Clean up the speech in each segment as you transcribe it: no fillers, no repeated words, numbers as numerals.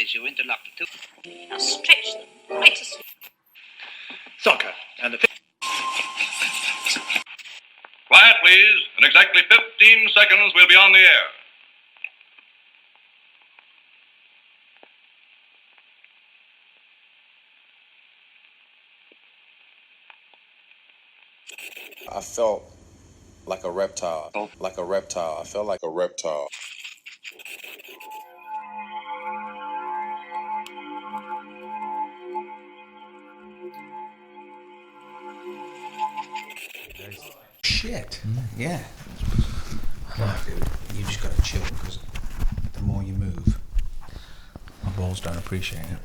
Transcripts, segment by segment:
is you interlock the two. Now stretch them quite as... Soccer and the... Quiet, please. In exactly 15 seconds, we'll be on the air. I felt like a reptile. Like a reptile. I felt like a reptile. Shit. Yeah. Oh, dude, you just got to chill because the more you move, my balls don't appreciate it.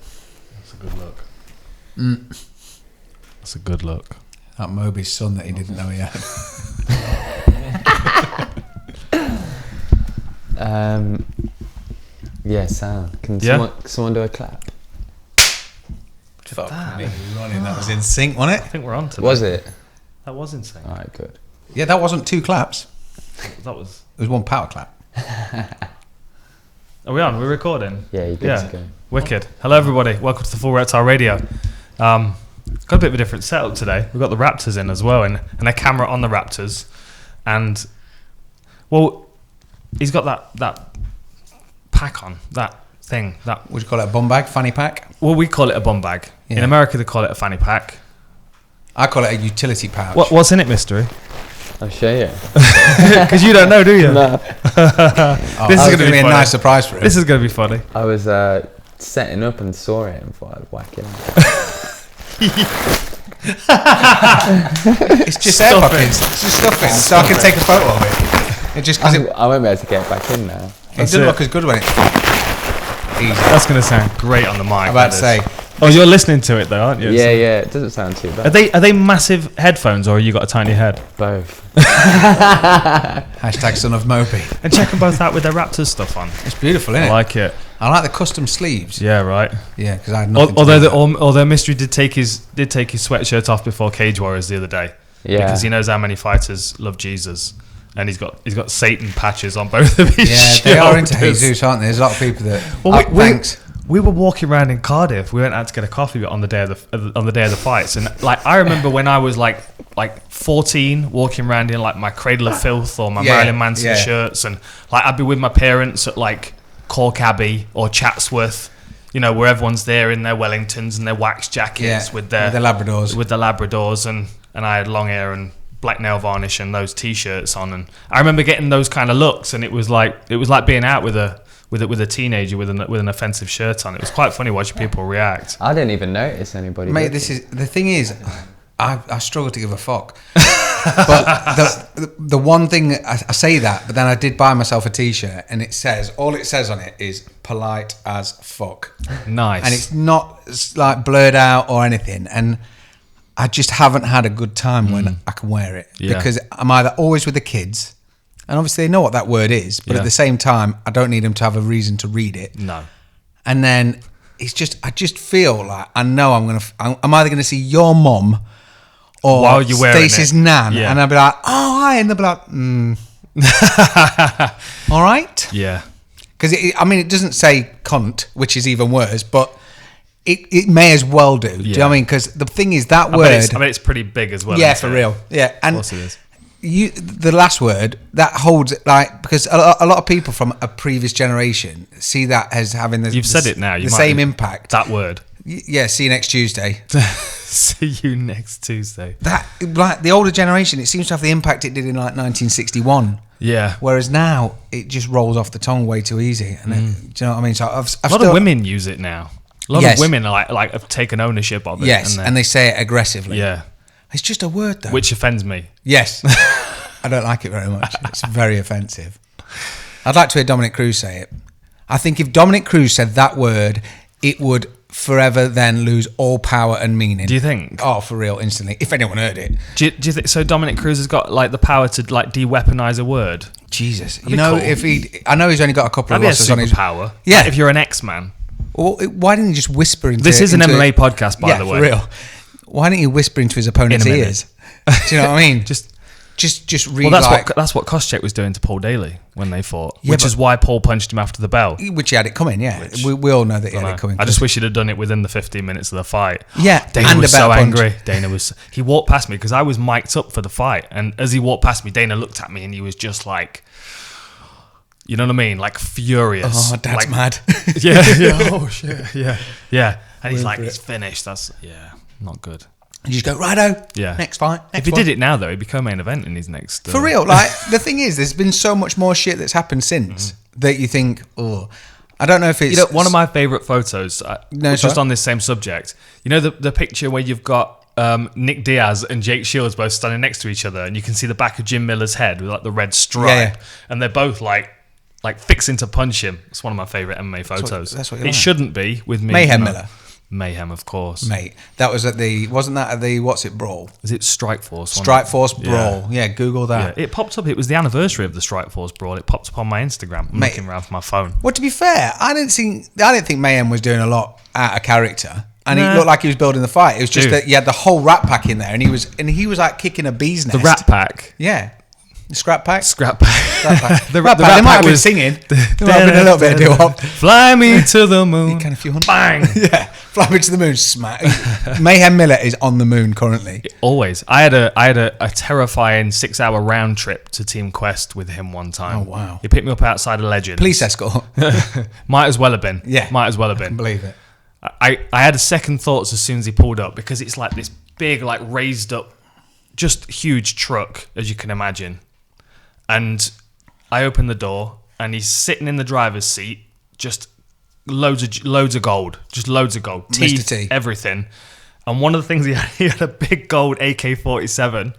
That's a good look. That's a good look. That Moby's son that he didn't know he had. Yeah, sound. Can someone do a clap? Fuck me, Ronnie, that was in sync, wasn't I it? think we're on to Was that. it? That was insane. All right, good. Yeah, that wasn't two claps. That was... It was one power clap. Are we on? We're recording? Yeah, you good to go. Wicked. Hello, everybody. Welcome to the Full Reptile Radio. Got a bit of a different setup today. We've got the Raptors in as well, and a camera on the Raptors. And, well, he's got that pack on, that thing. That Would you call it a bum bag, fanny pack? Well, we call it a bum bag. Yeah. In America, they call it a fanny pack. I call it a utility pouch. What's in it, mystery? I'll show you. Because you don't know, do you? No. This is going to be a nice surprise for him. This is going to be funny. I was setting up and saw it and thought I'd whack it out. It's just air pockets. It's just stuffing, so I can take a photo of it. It just because it I won't be able to get back in now. doesn't look as good when it's easy. That's going to sound great on the mic. I'm about to say. Oh, you're listening to it though, aren't you? Yeah, it doesn't sound too bad. Are they massive headphones, or have you got a tiny head? Both. Hashtag son of Moby. And check them both out with their Raptors stuff on. It's beautiful, isn't it? I like it. I like the custom sleeves. Yeah, right. Yeah, because I had nothing. Although Mystery did take his sweatshirt off before Cage Warriors the other day. Yeah. Because he knows how many fighters love Jesus, and he's got Satan patches on both of his shoulders. They are into Jesus, aren't they? There's a lot of people that. Well, thanks. We were walking around in Cardiff. We went out to get a coffee on the day of the fights, and like I remember when I was like 14, walking around in like my Cradle of Filth or my Marilyn Manson shirts, and like I'd be with my parents at like Cork Abbey or Chatsworth, you know, where everyone's there in their Wellingtons and their wax jackets with the Labradors, and I had long hair and black nail varnish and those t-shirts on, and I remember getting those kind of looks, and it was like being out with a teenager with an offensive shirt on. It was quite funny watching people react. I didn't even notice anybody. Mate, the thing is, I struggle to give a fuck. But the one thing I say that, but then I did buy myself a t-shirt, and all it says on it is polite as fuck. Nice. And it's not like blurred out or anything, and I just haven't had a good time when I can wear it because I'm either always with the kids. And obviously they know what that word is, but at the same time, I don't need them to have a reason to read it. No. And then I just feel like I know I'm either going to see your mom or while you're wearing Stacey's nan, and I'll be like, oh, hi, and they'll be like, all right. Yeah. Because it doesn't say cunt, which is even worse, but it may as well do. Do you know what I mean? Because the thing is that word. I mean, it's pretty big as well. Yeah, for real. Yeah, and of course it is. The last word that holds like because a lot of people from a previous generation see that as having said it now. The same impact. That word. Yeah. See you next Tuesday. See you next Tuesday. That like the older generation, it seems to have the impact it did in like 1961. Yeah. Whereas now it just rolls off the tongue way too easy. And do you know what I mean? So a lot of women use it now. A lot of women are like have taken ownership of it. Yes, and they say it aggressively. Yeah. It's just a word, though. Which offends me. Yes. I don't like it very much. It's very offensive. I'd like to hear Dominic Cruz say it. I think if Dominic Cruz said that word, it would forever then lose all power and meaning. Do you think? Oh, for real, instantly. If anyone heard it. Do you think so? Dominic Cruz has got like the power to like de-weaponize a word. Jesus. That'd be cool. If I know he's only got a couple of losses on his power. Yeah. Like if you're an X-Man. Well, why didn't he just whisper into This is an MMA podcast, by the way. For real. Why didn't you whisper into his opponent's ears? Do you know what I mean? Just Just read Well, that's what Koscheck was doing to Paul Daly when they fought, which is why Paul punched him after the bell. Which he had it coming, yeah. We all know that he had it coming. I just wish he'd have done it within the 15 minutes of the fight. Yeah, Dana and was a better so punch. angry. He walked past me because I was mic'd up for the fight, and as he walked past me, Dana looked at me and he was just like, you know what I mean, like furious. Oh, Dad's like, mad. Yeah. Oh shit. Yeah. And he's like, he's finished. That's not good. You just go, righto, Yeah. next fight. If he did it now, though, he'd become main event in his next. For real, like, the thing is, there's been so much more shit that's happened since that you think, oh, I don't know if it's... one of my favourite photos, just on this same subject, you know the picture where you've got Nick Diaz and Jake Shields both standing next to each other, and you can see the back of Jim Miller's head with like the red stripe, and they're both like fixing to punch him. It's one of my favourite MMA photos. That's what you it like. Shouldn't be with me. Mayhem Miller. Mayhem, of course. Mate, that was wasn't that at the What's It Brawl? Is it Strike Force? Strike Force Brawl. Yeah, Google that. Yeah, it popped up. It was the anniversary of the Strike Force Brawl. It popped up on my Instagram. I'm looking around for my phone. Well, to be fair, I didn't think Mayhem was doing a lot out of character. And he looked like he was building the fight. It was just that he had the whole Rat Pack in there, and he was like kicking a bee's nest. The Rat Pack. Yeah. The Scrap Pack? Scrap Pack. The Rat Pack. They might have been singing. There might have been a little bit of do-wop. Fly me to the moon. Kind of few hundred. Bang. Yeah. Fly me to the moon. Smack. Mayhem Miller is on the moon currently. Always. I had a terrifying 6-hour round trip to Team Quest with him one time. Oh, wow. He picked me up outside of Legends. Police escort. Might as well have been. Yeah. Might as well have I can been. believe it. I had a second thoughts as soon as he pulled up, because it's like this big, like raised up, just huge truck, as you can imagine. And I open the door, and he's sitting in the driver's seat, just loads of gold, teeth, T. everything. And one of the things he had a big gold AK-47,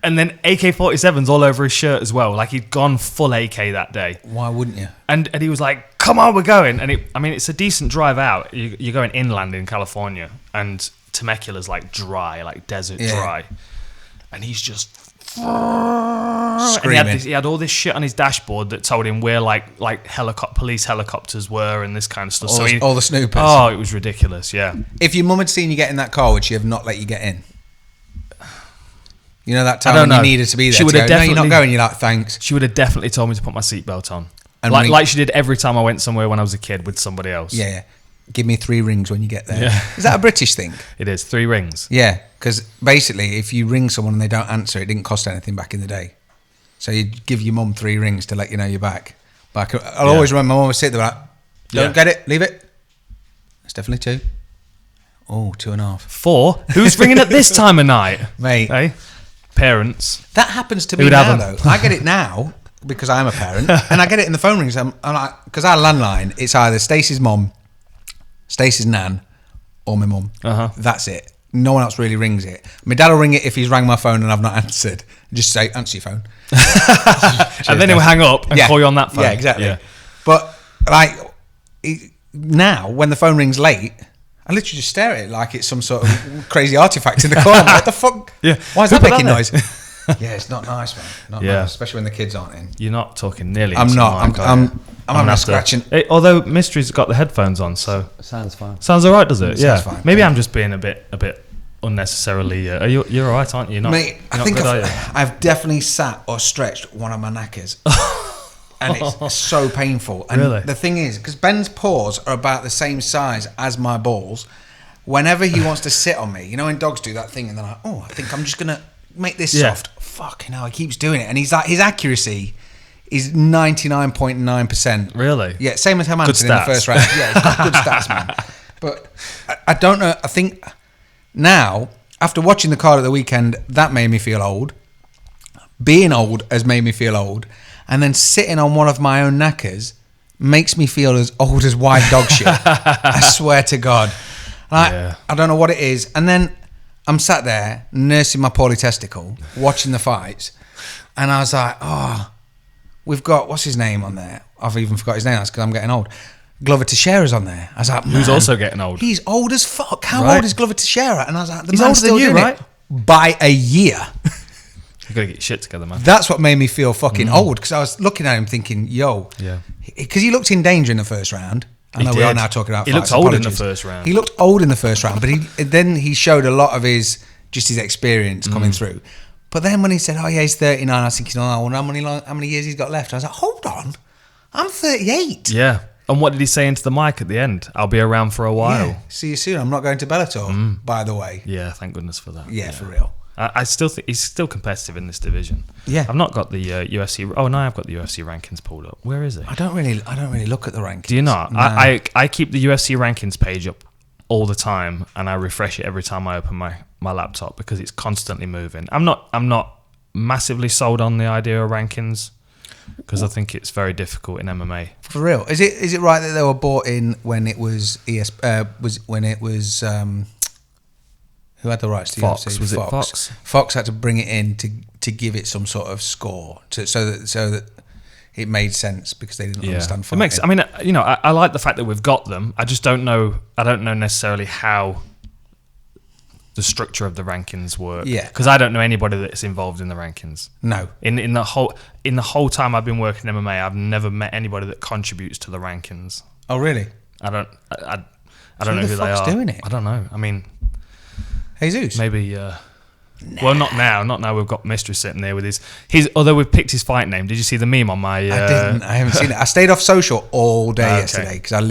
and then AK-47s all over his shirt as well. Like he'd gone full AK that day. Why wouldn't you? And he was like, "Come on, we're going." And it's a decent drive out. You're going inland in California, and Temecula's like dry, like desert dry, and he's just. Screaming. And he had all this shit on his dashboard that told him where like police helicopters were and this kind of stuff. All the snoopers. Oh, it was ridiculous. Yeah. If your mum had seen you get in that car, would she have not let you get in? You know that time I don't when know. you needed to be there. She would have no, definitely. you're not going. You're like, thanks. She would have definitely told me to put my seatbelt on, And like she did every time I went somewhere when I was a kid with somebody else. Yeah. Give me 3 rings when you get there. Yeah. Is that a British thing? It is 3 rings. Yeah, because basically, if you ring someone and they don't answer, it didn't cost anything back in the day. So you'd give your mum 3 rings to let you know you're back. But I'll always remember my mum would sit there like, don't get it, leave it. It's definitely 2. Oh, 2.5. 4? Who's ringing at this time of night? Mate. Hey? Parents. That happens to me Who'd now, have though. them? I get it now because I'm a parent, and I get it in the phone rings. I'm like, because our landline, it's either Stacey's mum, Stacey's nan, or my mum. That's it. No one else really rings it. My dad will ring it if he's rang my phone and I've not answered. Just say, answer your phone. And then he'll hang up and call you on that phone. Yeah, exactly. Yeah. But like now, when the phone rings late, I literally just stare at it like it's some sort of crazy artifact in the corner. What the fuck? Yeah. Why is Who that put making that noise? Yeah, it's not nice, man. Not nice, especially when the kids aren't in. You're not talking nearly. I'm not. I'm having a scratching. Although Mystery's got the headphones on, so Sounds fine. sounds alright, does it? Sounds fine. Maybe I'm just being a bit unnecessarily. You're alright, aren't you? You're not, Mate, you're I not think good, are you? I've definitely sat or stretched one of my knackers. And it's so painful. And Really? the thing is, because Ben's paws are about the same size as my balls, whenever he wants to sit on me, you know when dogs do that thing and they're like, oh, I think I'm just going to make this soft. Fucking hell, he keeps doing it. And he's like, his accuracy is 99.9%. Really? Yeah, same as Hermanson in the first round. Yeah, he's got good stats, man. But I don't know. I think now, after watching the card at the weekend, that made me feel old. Being old has made me feel old. And then sitting on one of my own knackers makes me feel as old as white dog shit. I swear to God. I don't know what it is. And then I'm sat there nursing my poorly testicle, watching the fights. And I was like, oh, we've got, what's his name on there? I've even forgot his name. That's because I'm getting old. Glover Teixeira's on there. I was like, man, who's also getting old. He's old as fuck. How old is Glover Teixeira? And I was like, the He's man's older still than you, doing right? it by a year. You gotta get your shit together, man. That's what made me feel fucking old, because I was looking at him thinking, yo, because he looked in danger in the first round. I know we are now talking about He fights. looked old in the Apologies. first round. He looked old in the first round, but then he showed a lot of his experience coming through. But then when he said, "Oh yeah, he's 39," I was thinking, "Oh, I wonder how many years he's got left." I was like, "Hold on, I'm 38." Yeah. And what did he say into the mic at the end? I'll be around for a while. Yeah. See you soon. I'm not going to Bellator, by the way. Yeah, thank goodness for that. Yeah, for real. I still think he's still competitive in this division. Yeah. I've not got the UFC. Oh no, I've got the UFC rankings pulled up. Where is it? I don't really look at the rankings. Do you not? No. I keep the UFC rankings page up all the time, and I refresh it every time I open my laptop because it's constantly moving. I'm not massively sold on the idea of rankings because I think it's very difficult in MMA. For real, is it right that they were bought in when it was who had the rights to Fox? UFC? Was it Fox? Fox had to bring it in to give it some sort of score so that it made sense because they didn't understand fighting. It makes. I mean, I like the fact that we've got them. I just don't know. I don't know necessarily how the structure of the rankings work. Yeah, because I don't know anybody that's involved in the rankings. No. In the whole time I've been working in MMA, I've never met anybody that contributes to the rankings. Oh really? I don't know the who they fuck's are. doing it? I don't know. I mean, Jesus. maybe. Well, not now. Not now. We've got Mystery sitting there with his. Although we've picked his fight name. Did you see the meme on my? I didn't. I haven't seen it. I stayed off social all day yesterday because I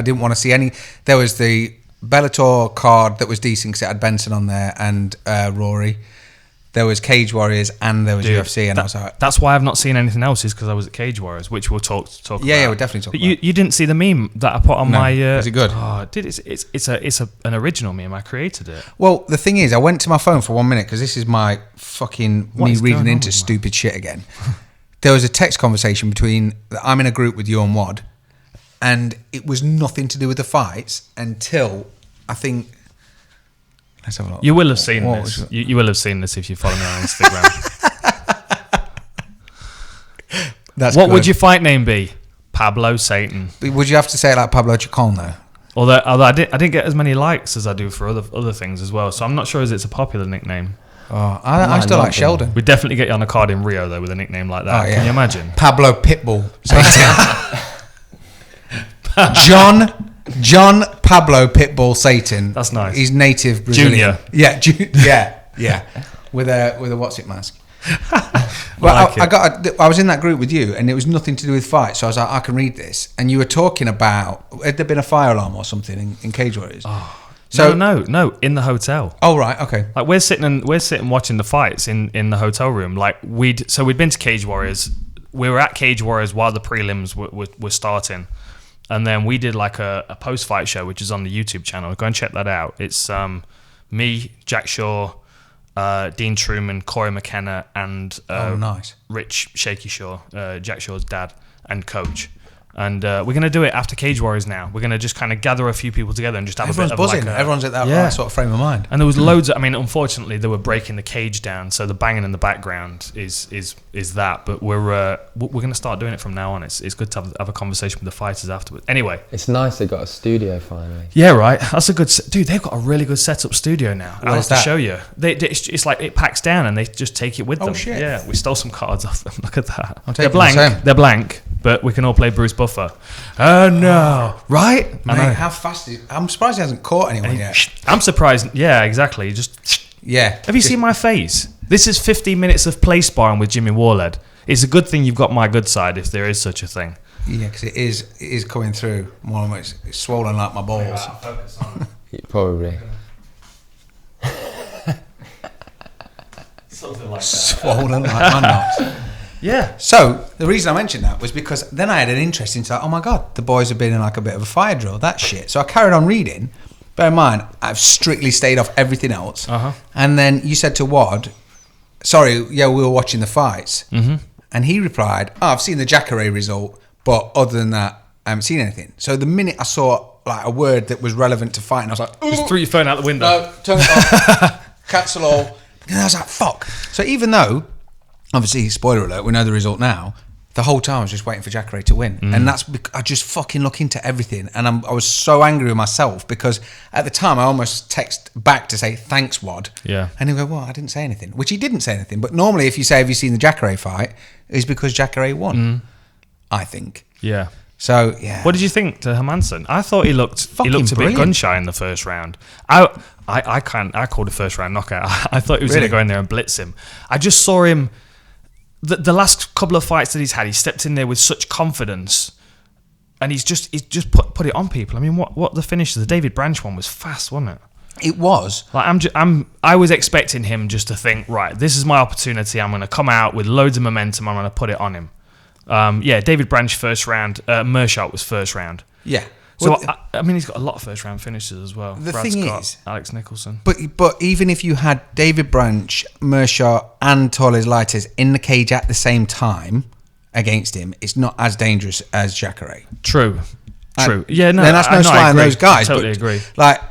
didn't want to see any. There was the Bellator card that was decent because it had Benson on there and Rory. There was Cage Warriors and there was UFC, and I was like, that's why I've not seen anything else. Is because I was at Cage Warriors, which we'll talk about. Yeah, we'll definitely talk but about. You didn't see the meme that I put on my. Is it good? Oh, it's an original meme. I created it. Well, the thing is, I went to my phone for 1 minute because this is my fucking What me is reading going on into with stupid shit again. There was a text conversation between. I'm in a group with you and Wad, and it was nothing to do with the fights until I think. Let's have a look. You will have seen this. You will have seen this if you follow me on Instagram. That's what good. would your fight name be? Pablo Satan. Would you have to say it like Pablo Chacon though? Although I didn't get as many likes as I do for other things as well. So I'm not sure as it's a popular nickname. Oh, I still like Sheldon. We'd definitely get you on a card in Rio though with a nickname like that. Oh, yeah. Can you imagine? Pablo Pitbull. John Pablo Pitbull Satan. That's nice. He's native Brazilian. Junior. Yeah. With a what's it mask. Well, I was in that group with you, and it was nothing to do with fights. So I was like, I can read this, and you were talking about had there been a fire alarm or something in Cage Warriors? Oh, so no, in the hotel. Oh right, okay. Like we're sitting watching the fights in the hotel room. Like we'd been to Cage Warriors. We were at Cage Warriors while the prelims were starting. And then we did like a post-fight show, which is on the YouTube channel. Go and check that out. It's me, Jack Shaw, Dean Truman, Corey McKenna, and nice. Rich Shaky Shaw, Jack Shaw's dad and coach. And we're going to do it after Cage Warriors now. We're going to just kind of gather a few people together and just have Everyone's a bit of buzzing. like Everyone's at that sort of frame of mind. And there was loads of, I mean, unfortunately, they were breaking the cage down, so the banging in the background is that. But we're going to start doing it from now on. It's good to have a conversation with the fighters afterwards. Anyway, It's nice they got a studio finally. yeah, right. That's a good dude. They've got a really good setup studio now. I'll have Where's to that? show you. It's like it packs down and they just take it with them. shit. Yeah, we stole some cards off them. Look at that. I'm They're taking the same. blank. They're blank, but we can all play Bruce Buffer. Oh no! Right? I know. Mate, how fast I'm surprised he hasn't caught anyone yet. I'm surprised. Yeah, exactly. Yeah. Have you seen my face? This is 15 minutes of play sparring with Jimmy Warled. It's a good thing you've got my good side, if there is such a thing. Yeah, because it is coming through more and more. It's swollen like my balls. Focus on it. Probably. Something like that. Swollen like my nuts. Yeah. So the reason I mentioned that was because then I had an interest into, oh my God, the boys have been in like a bit of a fire drill, that shit. So I carried on reading. Bear in mind, I've strictly stayed off everything else. Uh-huh. And then you said to Wad, sorry, yeah, we were watching the fights. Mm-hmm. And he replied, oh, I've seen the Jacare result, but other than that, I haven't seen anything. So the minute I saw like a word that was relevant to fighting, I was like, Just threw your phone out the window. no, turn it off, cancel all. And I was like, fuck. So even though, obviously, spoiler alert, we know the result now, the whole time I was just waiting for Jacare to win. And that's because I just fucking look into everything. And I was so angry with myself because at the time I almost text back to say, thanks, Wad. Yeah. And he go, well, I didn't say anything. Which he didn't say anything. But normally if you say, have you seen the Jacare fight, it's because Jacare won, I think. Yeah. So yeah. What did you think to Hermansson? I thought he looked a bit brilliant. gun shy in the first round. I called the first round knockout. I thought he was going to go in there and blitz him. I just saw him. The last couple of fights that he's had, he stepped in there with such confidence, and he's just put it on people. I mean, what the finish? The David Branch one was fast, wasn't it? It was. Like I was expecting him just to think, right, this is my opportunity. I'm going to come out with loads of momentum. I'm going to put it on him. David Branch first round. Meerschaert was first round. Yeah. So Well, I mean, he's got a lot of first round finishes as well. The Brad thing Scott, is, Alex Nicholson. But even if you had David Branch, Meerschaert, and Torres Leites in the cage at the same time against him, it's not as dangerous as Jacare. True. Yeah, no, then that's no slaying those guys. I totally agree. Like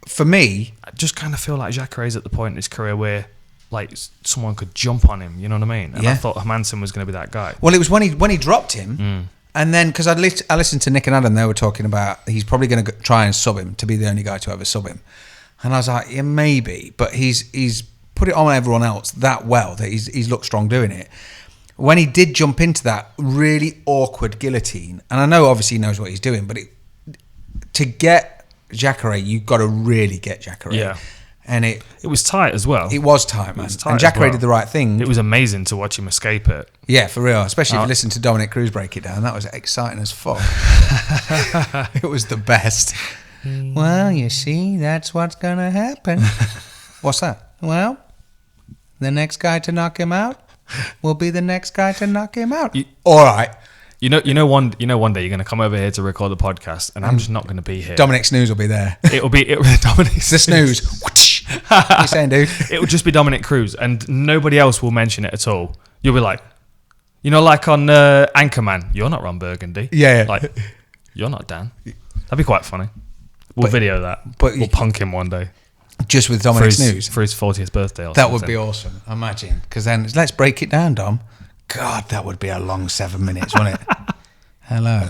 for me, I just kind of feel like Jacare's at the point in his career where like someone could jump on him. You know what I mean? And I thought Hermansson was going to be that guy. well, it was when he dropped him. And then, because I listened to Nick and Adam, they were talking about he's probably going to try and sub him to be the only guy to ever sub him. And I was like, yeah, maybe. But he's put it on everyone else that well that he's looked strong doing it. When he did jump into that really awkward guillotine, and I know obviously he knows what he's doing, but to get Jacare, you've got to really get Jacare. Yeah. And it was tight as well. It was tight, man. Tight and Jacare did the right thing. It was amazing to watch him escape it. Yeah, for real. Especially if you listen to Dominic Cruz break it down. That was exciting as fuck. It was the best. Well, you see, that's what's going to happen. What's that? Well, the next guy to knock him out will be the next guy to knock him out. All right. You know, one day you're going to come over here to record the podcast, and I'm just not going to be here. Dominic Snooze will be there. It'll be Dominic The snooze. What are you saying, dude? It will just be Dominic Cruz, and nobody else will mention it at all. You'll be like, like on Anchorman, you're not Ron Burgundy. Yeah. Like, you're not Dan. That'd be quite funny. We'll video that. But we'll punk him one day. Just with Dominic Snooze? For his 40th birthday or that something. would be awesome. Imagine. Because then, let's break it down, Dom. God, that would be a long 7 minutes, wouldn't it? Hello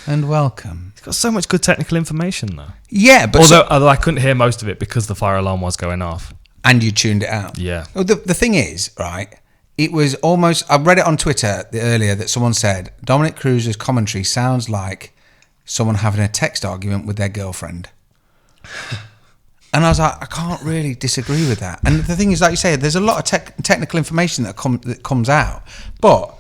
and welcome. He's got so much good technical information, though. Yeah, but although I couldn't hear most of it because the fire alarm was going off. And you tuned it out. Yeah. Well, the thing is, right, it was almost... I read it on Twitter earlier that someone said, Dominic Cruz's commentary sounds like someone having a text argument with their girlfriend. And I was like, I can't really disagree with that. And the thing is, like you say, there's a lot of technical information that comes out. But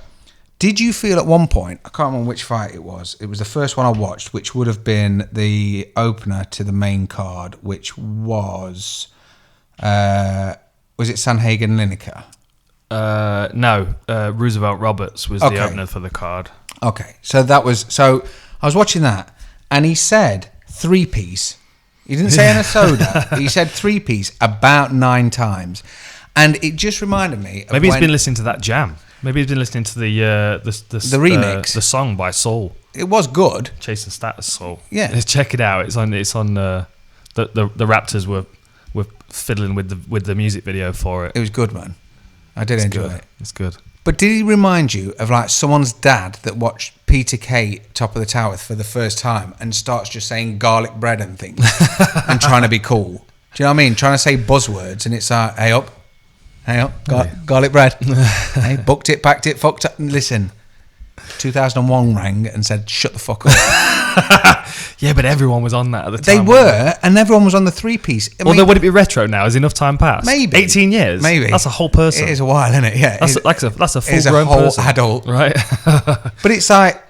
did you feel at one point, I can't remember which fight it was the first one I watched, which would have been the opener to the main card, which was it Sanhagen-Lineker? No, Roosevelt Roberts was the opener for the card. Okay, so I was watching that, and he said 3-piece. He didn't say an a soda. He said 3-piece about 9 times. And it just reminded me of maybe he's been listening to that jam. Maybe he's been listening to the remix, the song by Saul. It was good. Chasing Status Saul. Yeah, check it out. It's on. The Raptors were fiddling with the music video for it. It was good, man. I did enjoy it. It's good. But did he remind you of like someone's dad that watched Peter Kay Top of the Tower for the first time and starts just saying garlic bread and things and trying to be cool? Do you know what I mean? Trying to say buzzwords, and it's like, hey up, garlic bread. Hey, booked it, packed it, fucked up. Listen, 2001 rang and said, shut the fuck up. Yeah, but everyone was on that at the time. They were, and everyone was on the 3-piece. Although, would it be retro now? Has enough time passed? Maybe. 18 years? Maybe. That's a whole person. It is a while, isn't it? Yeah. That's a full-grown whole person. adult. Right. But it's like,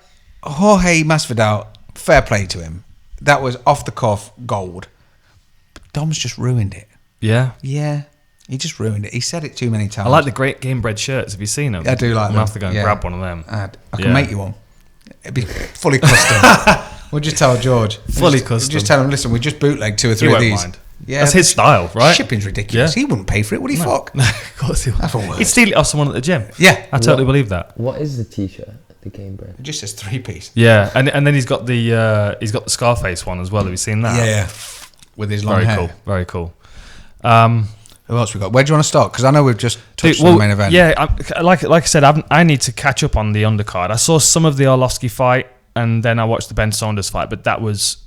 Jorge Masvidal, fair play to him. That was off the cuff gold. But Dom's just ruined it. Yeah. Yeah. He just ruined it. He said it too many times. I like the Great Game Bred shirts. Have you seen them? I do like them. I'm going to have to go and grab one of them. I can make you one. It'd be fully custom. We'll just tell George. Custom. Just tell him, listen, we just bootlegged 2 or 3 he of these. Won't mind. Yeah, that's his style, right? Shipping's ridiculous. Yeah. He wouldn't pay for it, would he? No. Fuck. No, of course he That's wouldn't. all He'd steal it off someone at the gym. Yeah. I totally believe that. What is the t-shirt? The Game Bread? It just says 3-piece. Yeah, and then he's got the Scarface one as well. Have you seen that? Yeah. With his long hair. Very cool. Who else we got? Where do you want to start? Because I know we've just touched on the main event. Yeah, like I said, I need to catch up on the undercard. I saw some of the Arlovsky fight, and then I watched the Ben Saunders fight, but that was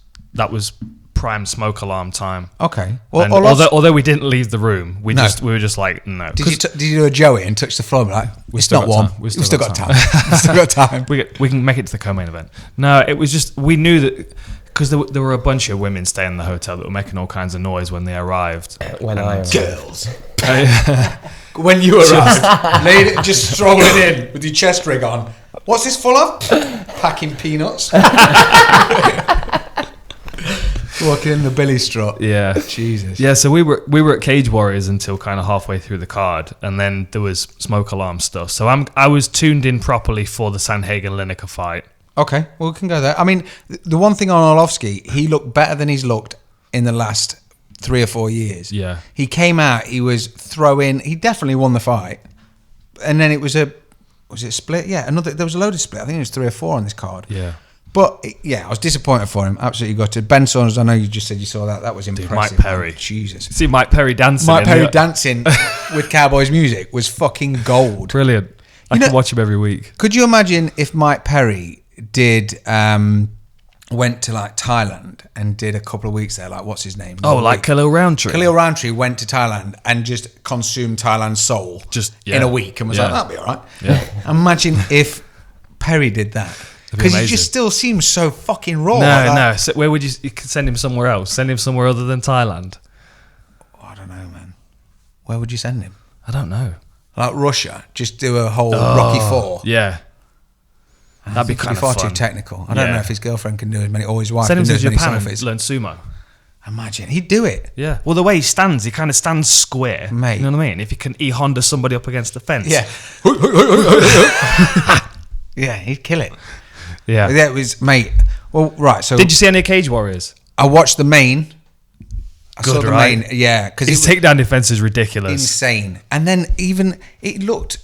prime smoke alarm time. Okay. And although we didn't leave the room, we were just like, no. Did you do a Joey and touch the floor? Like, it's still not got warm. time. We've still got time. We've still got time. We can make it to the co-main event. No, it was just, we knew that, because there were a bunch of women staying in the hotel that were making all kinds of noise when they arrived. When I arrived. Girls. When you arrived, lady, just strolling in with your chest rig on. What's this full of? Packing peanuts. Walking in the billy strut. Yeah. Jesus. Yeah, so we were at Cage Warriors until kind of halfway through the card, and then there was smoke alarm stuff. So I was tuned in properly for the Sandhagen-Lineker fight. Okay, well, we can go there. I mean, the one thing on Orlovsky, he looked better than he's looked in the last 3 or 4 years. Yeah. He came out, he was throwing, he definitely won the fight. And then it was a split? Yeah, there was a load of split. I think it was 3 or 4 on this card. Yeah. But, yeah, I was disappointed for him. Absolutely gutted. Ben Saunders, I know you just said you saw that. That was impressive. Mike Perry. Man. Jesus. See Mike Perry dancing. Mike Perry dancing with Cowboys music was fucking gold. Brilliant. I can watch him every week. Could you imagine if Mike Perry went to like Thailand and did a couple of weeks there, like what's his name? Oh, like Khalil Roundtree. Khalil Roundtree went to Thailand and just consumed Thailand's soul in a week and was like, that'll be all right. Yeah. Imagine if Perry did that. Because he just still seems so fucking raw. No. So where would you could send him somewhere else? Send him somewhere other than Thailand? Oh, I don't know, man. Where would you send him? I don't know. Like Russia? Just do a whole Rocky 4? Yeah. That'd be kind of far fun. too technical. I don't know if his girlfriend can do as many, or his wife Send him can to do as many Japan and selfies. learn sumo. Imagine he'd do it. Yeah. Well, the way he stands, he kind of stands square. Mate. You know what I mean? If he Honda somebody up against the fence. Yeah. Yeah, he'd kill it. Yeah. That was, mate. Well, right. So did you see any Cage Warriors? I watched the main. I saw the right? main. Yeah, because his takedown defense is ridiculous. Insane. And then even it looked,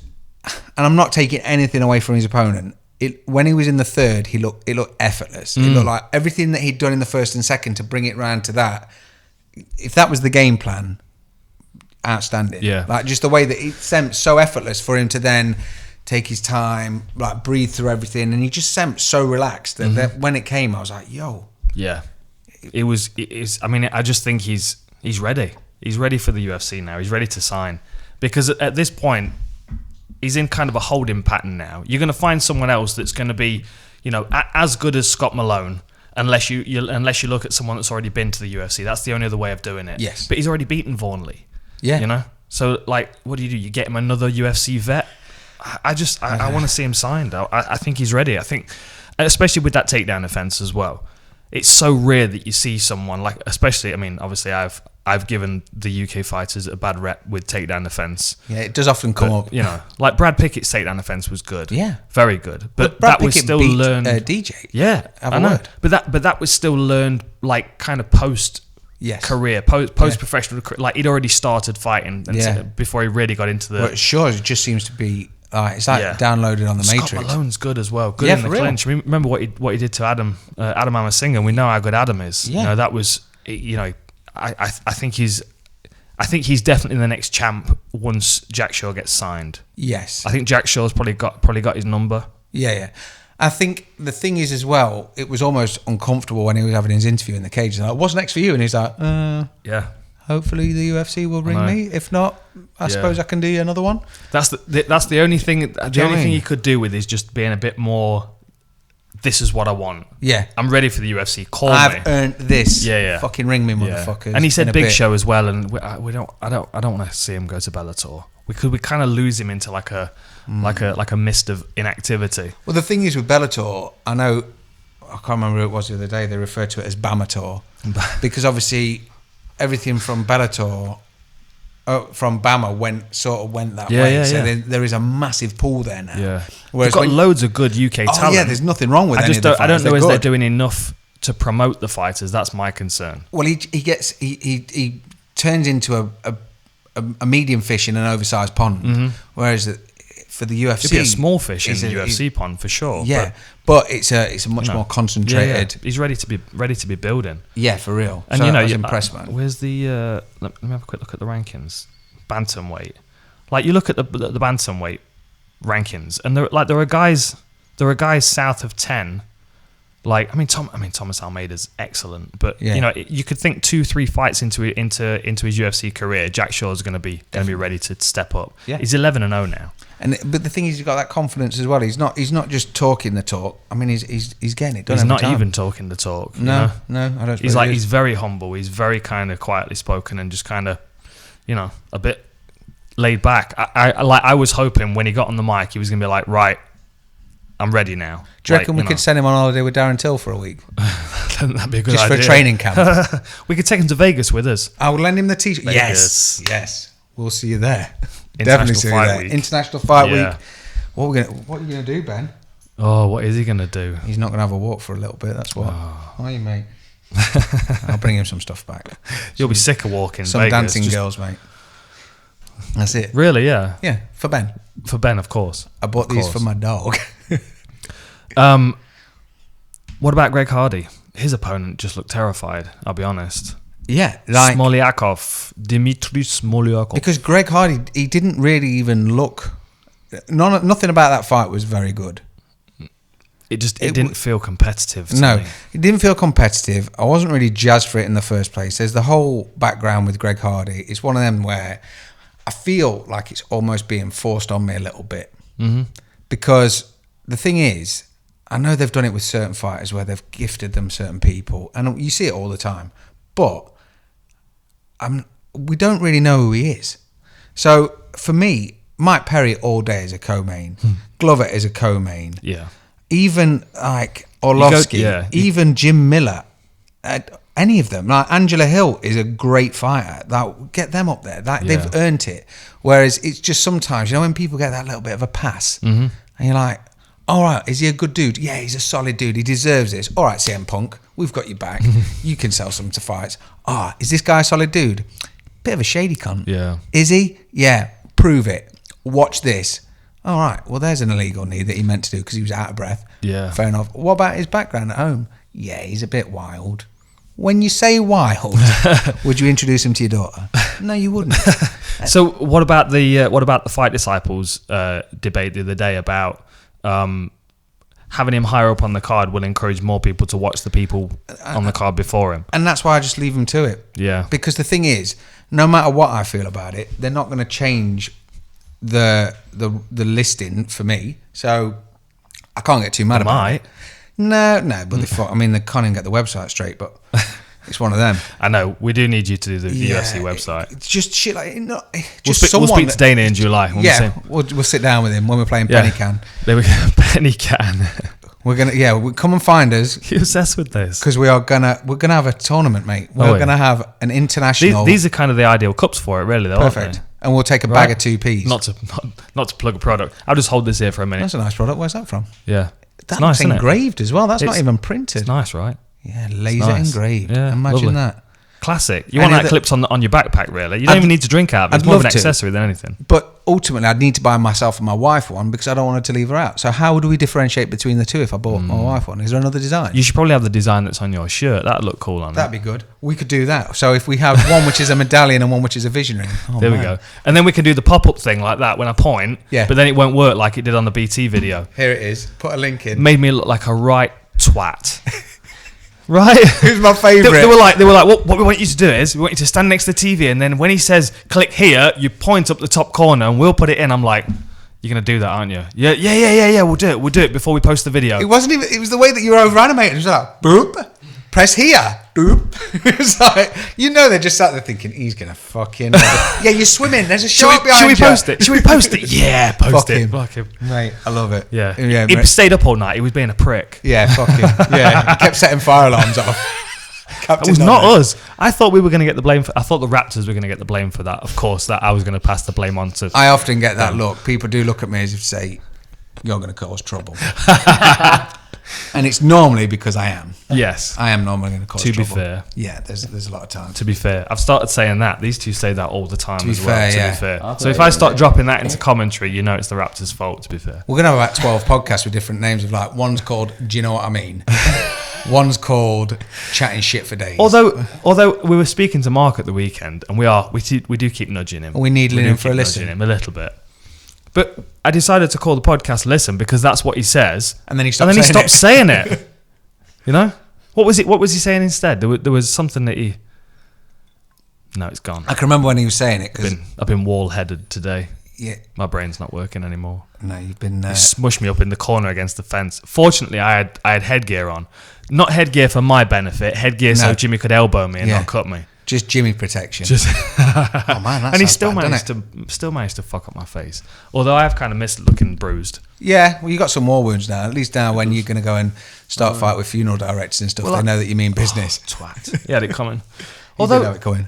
and I'm not taking anything away from his opponent. When he was in the third, it looked effortless. It looked like everything that he'd done in the first and second to bring it round to that. If that was the game plan, outstanding. Yeah. Like just the way that it seemed so effortless for him to then take his time, like breathe through everything, and he just seemed so relaxed that when it came, I was like, yo. Yeah. It was. I mean, I just think he's ready. He's ready for the UFC now. He's ready to sign, because at this point, he's in kind of a holding pattern now. You're going to find someone else that's going to be, as good as Scott Malone, unless you look at someone that's already been to the UFC. That's the only other way of doing it. Yes. But he's already beaten Vaughnley. Yeah. So like, what do? You get him another UFC vet? I want to see him signed. I think he's ready. I think, especially with that takedown offense as well. It's so rare that you see someone like, especially. I mean, obviously, I've given the UK fighters a bad rep with takedown defense. Yeah, it does often come up. Like Brad Pickett's takedown defense was good. Yeah, very good. But Brad that was Pickett still beat, learned. DJ. Yeah, I know. But that was still learned, like kind of post. Yes. Career, post professional career. Like he'd already started fighting before he really got into the. Well, sure, it just seems to be. It's like downloaded on the Scott Matrix. Malone's good as well. Good in the clinch. Remember what he did to Adam Amasinghe, and we know how good Adam is. Yeah. That was. I think he's definitely the next champ once Jack Shaw gets signed. Yes. I think Jack Shaw's probably got his number. Yeah. I think the thing is as well, it was almost uncomfortable when he was having his interview in the cage. Like, what's next for you? And he's like, yeah. Hopefully the UFC will ring me. If not, I suppose I can do you another one. That's the only thing. The only thing he could do with is just being a bit more. This is what I want. Yeah, I'm ready for the UFC. Call I've earned this. Yeah. Fucking ring me, motherfuckers. And he said Big Show as well. And we don't. I don't want to see him go to Bellator. We kind of lose him into like a mist of inactivity. Well, the thing is with Bellator, I know. I can't remember who it was the other day. They referred to it as Bamator because obviously. Everything from Bellator, from Bama went that way. So there is a massive pool there now. Yeah, Whereas they've got loads of good UK talent. Oh yeah, there's nothing wrong with. I don't know if they're doing enough to promote the fighters. That's my concern. Well, he turns into a medium fish in an oversized pond, whereas for the UFC, it'd be a small fish in the UFC pond for sure. Yeah, but it's a much more concentrated. Yeah. He's ready to be building. Yeah, for real. And so I was impressed, man. Where's the? Let me have a quick look at the rankings. Bantamweight, like you look at the bantamweight rankings, and there are guys south of 10 Like, Thomas Almeida's excellent, but Yeah. you know, you could think 2-3 fights into his UFC career, Jack Shaw's going to be ready to step up. Yeah. He's 11-0 now. But the thing is, he's got that confidence as well. He's not just talking the talk. I mean, he's getting it done. He's every not time. even talking the talk. you No, know? no, I don't. He's suppose like, he is. he's very humble. He's very kind of quietly spoken and just kind of, you know, a bit laid back. I was hoping when he got on the mic, he was going to be like, right, I'm ready now. Do you reckon we could send him on holiday with Darren Till for a week? That'd be a good Just idea. for a training camp. We could take him to Vegas with us. I will lend him the t-shirt. Vegas. Yes. We'll see you there. International Definitely see you Fight there. Week. International Fight Yeah. Week. What are you gonna do, Ben? Oh, what is he going to do? He's not gonna have a walk for a little bit. That's what. Why, mate? I'll bring him some stuff back. You'll be sick of walking Some Vegas. dancing Just- girls, mate. That's it. Really, yeah. Yeah, for Ben. For Ben, of course. I bought Of these course. for my dog. What about Greg Hardy? His opponent just looked terrified, I'll be honest. Yeah, like Dmitry Smolyakov. because Greg Hardy, he didn't really even look. Nothing about that fight was very good. It didn't feel competitive to No, me. it didn't feel competitive. I wasn't really jazzed for it in the first place. There's the whole background with Greg Hardy. It's one of them where I feel like it's almost being forced on me a little bit. Mm-hmm. Because the thing is, I know they've done it with certain fighters where they've gifted them certain people, and you see it all the time. But we don't really know who he is. So for me, Mike Perry all day is a co-main. Glover is a co-main. Yeah. Even like Orlovsky, even Jim Miller, any of them. Like Angela Hill is a great fighter. Get them up there. They've earned it. Whereas it's just sometimes, you know, when people get that little bit of a pass, and you're like, all right, is he a good dude? Yeah, he's a solid dude. He deserves this. All right, CM Punk, we've got your back. You can sell some to fights. Is this guy a solid dude? Bit of a shady cunt. Yeah. Is he? Yeah. Prove it. Watch this. All right. Well, there's an illegal knee that he meant to do because he was out of breath. Yeah. Fair enough. What about his background at home? Yeah, he's a bit wild. When you say wild, would you introduce him to your daughter? No, you wouldn't. So what about the Fight Disciples debate the other day about having him higher up on the card will encourage more people to watch the people on the card before him? And that's why I just leave him to it. Yeah. Because the thing is, no matter what I feel about it, they're not going to change the listing for me. So I can't get too mad about it. No, but they can't even get the website straight, but it's one of them. I know. We do need you to do the UFC website. It's just shit like We'll speak to Dana in July. We'll sit down with him when we're playing Penny Can. There we go. Penny Can. We're gonna come and find us. You're obsessed with this Because we're gonna have a tournament, mate. We're gonna have an international. These are kind of the ideal cups for it, really. Though, perfect. Aren't they? And we'll take a bag of 2Ps. Not to plug a product. I'll just hold this here for a minute. That's a nice product. Where's that from? Yeah. That's nice, isn't it? engraved as well. That's not even printed. It's nice, right? Yeah, laser nice. engraved. Yeah, Imagine lovely. that. Classic. You want that clipped on your backpack, really. You don't even need to drink out of it. It's more of an accessory than anything. But ultimately, I'd need to buy myself and my wife one because I don't want her to leave her out. So how do we differentiate between the two if I bought my wife one? Is there another design? You should probably have the design that's on your shirt. That'd look cool on it. That'd be good. We could do that. So if we have one which is a medallion and one which is a visionary. There we go. And then we can do the pop-up thing like that when I point. Yeah. But then it won't work like it did on the BT video. Here it is. Put a link in. Made me look like a right twat. Right? Who's my favourite? They were like, what we want you to do is we want you to stand next to the TV, and then when he says click here, you point up the top corner, and we'll put it in. I'm like, you're gonna do that, aren't you? Yeah. We'll do it before we post the video. It wasn't even. It was the way that you were over animated. It was like boop, press here, boop. It's like they're just sat there thinking he's gonna fucking. Yeah, you're swimming. There's a shark behind you. Should we post it? Should we post it? Yeah, post it. Fuck him. Mate, I love it. Yeah. He stayed up all night. He was being a prick. Yeah, fuck him. Yeah, he kept setting fire alarms off. It was not us. I thought we were going to get the blame. I thought the Raptors were going to get the blame for that. Of course, that I was going to pass the blame on to. I often get that look. People do look at me as if to say, "You're going to cause trouble," and it's normally because I am. Yes, I am normally going to cause trouble. To be fair, yeah, there's a lot of time. To be fair, I've started saying that. These two say that all the time as well. Fair, to yeah. be fair, so if I start dropping that into commentary, it's the Raptors' fault. To be fair, we're going to have about 12 podcasts with different names. Of like, one's called "Do you know what I mean?" One's called "Chatting Shit for Days." Although we were speaking to Mark at the weekend, and we do keep nudging him. We needling him for a listen. Him a little bit. But I decided to call the podcast "Listen" because that's what he says, and then he stopped saying it. You know? What was he saying instead? There was something that he... No, it's gone. I can remember when he was saying it because I've been wall-headed today. Yeah, my brain's not working anymore. No, you've been. He smushed me up in the corner against the fence. Fortunately, I had headgear on, not headgear for my benefit. Headgear so Jimmy could elbow me and not cut me. Just Jimmy protection. Oh man, and he still managed to fuck up my face. Although I have kind of missed looking bruised. Yeah, well, you got some more wounds now. At least now, when you're going to go and start fight with funeral directors and stuff, they know that you mean business. Twat. He had it coming. Although, have it coming.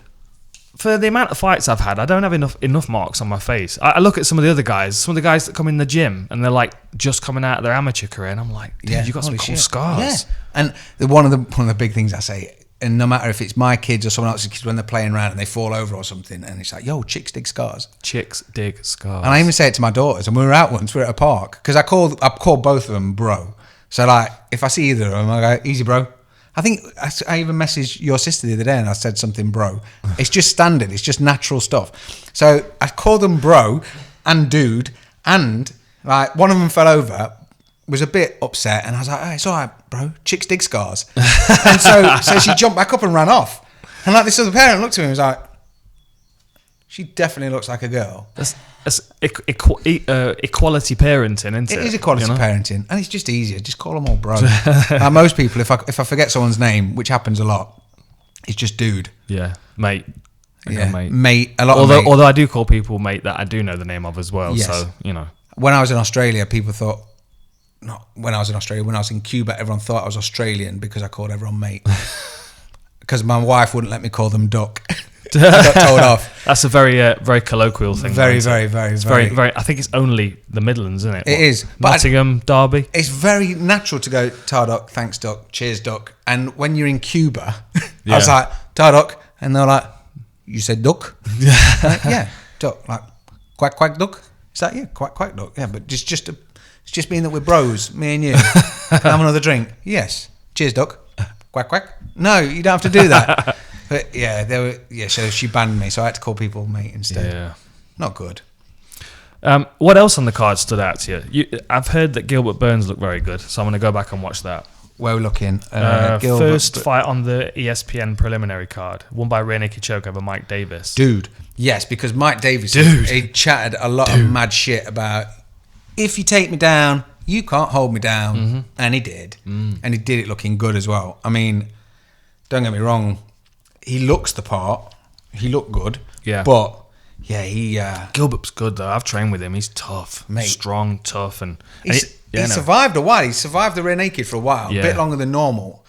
For the amount of fights I've had, I don't have enough marks on my face. I look at some of the other guys, some of the guys that come in the gym, and they're like just coming out of their amateur career, and I'm like, dude, you got some cool scars. Yeah. And one of the big things I say, and no matter if it's my kids or someone else's kids when they're playing around and they fall over or something, and it's like, yo, chicks dig scars. Chicks dig scars. And I even say it to my daughters, and we were out once, we were at a park, because I called both of them bro. So like, if I see either of them, I go, easy bro. I think I even messaged your sister the other day and I said something bro. It's just standard. It's just natural stuff. So I called them bro and dude, and like one of them fell over, was a bit upset, and I was like, oh, it's all right, bro. Chicks dig scars. And so she jumped back up and ran off. And like this other parent looked at me and was like, she definitely looks like a girl. That's equality parenting, isn't it? It is equality parenting, and it's just easier. Just call them all bro. Like most people, if I forget someone's name, which happens a lot, it's just dude. Yeah, mate. Mate. A lot. Although I do call people mate that I do know the name of as well. Yes. So when I was in Australia, people thought. Not when I was in Australia. When I was in Cuba, everyone thought I was Australian because I called everyone mate. Because my wife wouldn't let me call them duck. I got told off. That's a very very colloquial thing. Very. I think it's only the Midlands, isn't it? It is. Nottingham, Derby. It's very natural to go, tar duck, thanks duck, cheers duck. And when you're in Cuba, I was like, tar duck. And they're like, you said duck? Like, yeah, duck. Like, quack, quack duck? It's like, yeah, quack, quack duck. Yeah, but it's just mean that we're bros, me and you. Can I have another drink? Yes. Cheers duck. Quack, quack. No, you don't have to do that. But yeah, so she banned me, so I had to call people mate instead. Yeah. Not good. What else on the card stood out to you? I've heard that Gilbert Burns looked very good, so I'm going to go back and watch that. Well looking. First fight on the ESPN preliminary card, won by Rear Naked Choke over Mike Davis. Dude, yes, because Mike Davis, he chatted a lot of mad shit about, if you take me down, you can't hold me down. And he did. And he did it looking good as well. I mean, don't get me wrong, he looks the part. He looked good. Yeah. But, yeah, Gilbert's good, though. I've trained with him. He's tough. Mate. Strong, tough. And he survived a while. He survived the rear naked for a while. A bit longer than normal.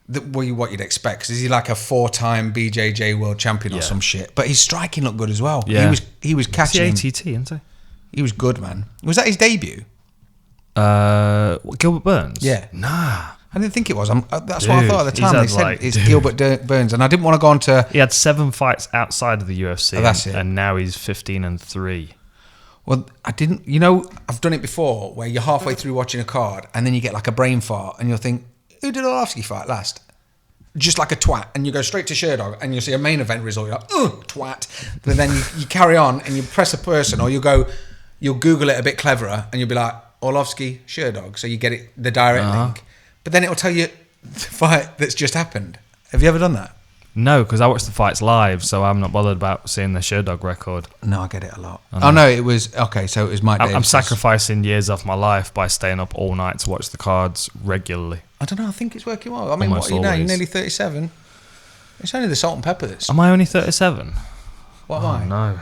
What you'd expect. Because is he like a 4-time BJJ world champion or some shit? But his striking looked good as well. Yeah. He was catching. He's the ATT, isn't he? He was good, man. Was that his debut? Gilbert Burns? Yeah. Nah. I didn't think it was. That's what I thought at the time. They said it's Gilbert Burns, and I didn't want to go on to... He had 7 fights outside of the UFC, that's it. And now he's 15-3. Well, I didn't... I've done it before, where you're halfway through watching a card, and then you get like a brain fart, and you'll think, who did Orlovsky fight last? Just like a twat, and you go straight to Sherdog, and you'll see a main event result, you're like, twat. But then you carry on, and you press a person, or you'll Google it a bit cleverer, and you'll be like, Orlovsky, Sherdog, so you get it, the direct link. But then it'll tell you the fight that's just happened. Have you ever done that? No, because I watch the fights live, so I'm not bothered about seeing the Sherdog record. No, I get it a lot. Oh no, it was okay. So it was Mike Davis. I'm sacrificing years off my life by staying up all night to watch the cards regularly. I don't know. I think it's working well. I mean, what are you now? You're nearly 37. It's only the salt and pepper that's... Am I only 37? What am I? No.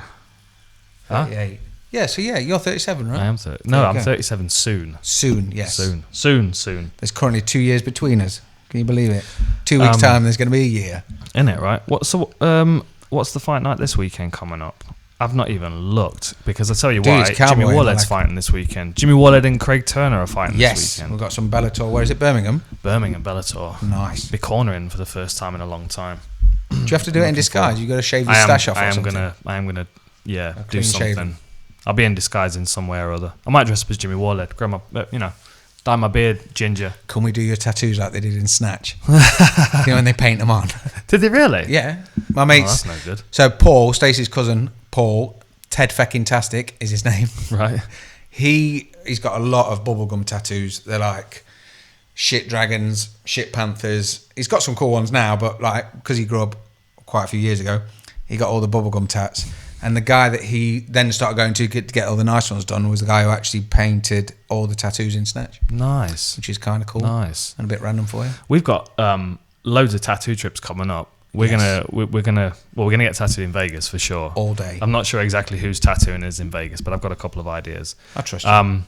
38. Huh? Yeah, so you're 37, right? I am 30. No, I'm 37 soon. Soon, yes. Soon. There's currently 2 years between us. Can you believe it? 2 weeks' time, there's going to be a year. Isn't it, right? What's the fight night this weekend coming up? I've not even looked, because I tell you what, Jimmy Walled's fighting this weekend. Jimmy Walled and Craig Turner are fighting this weekend. We've got some Bellator. Where is it, Birmingham? Birmingham Bellator. Nice. Be cornering for the first time in a long time. Do you have to do it in disguise? You got to shave your stash off or something? I am gonna do something. Shaven. I'll be in disguise in some way or other. I might dress up as Jimmy Walled, grow my, dye my beard ginger. Can we do your tattoos like they did in Snatch? When they paint them on. Did they really? Yeah. My mates. Oh, that's no good. So Paul, Stacey's cousin, Paul, Ted Fecking-tastic is his name. Right. He's got a lot of bubblegum tattoos. They're like shit dragons, shit panthers. He's got some cool ones now, but like because he grew up quite a few years ago, he got all the bubblegum tats. And the guy that he then started going to get all the nice ones done was the guy who actually painted all the tattoos in Snatch. Nice. Which is kind of cool. Nice. And a bit random for you. We've got loads of tattoo trips coming up. We're gonna get tattooed in Vegas for sure. All day. I'm not sure exactly who's tattooing us in Vegas, but I've got a couple of ideas. I trust you.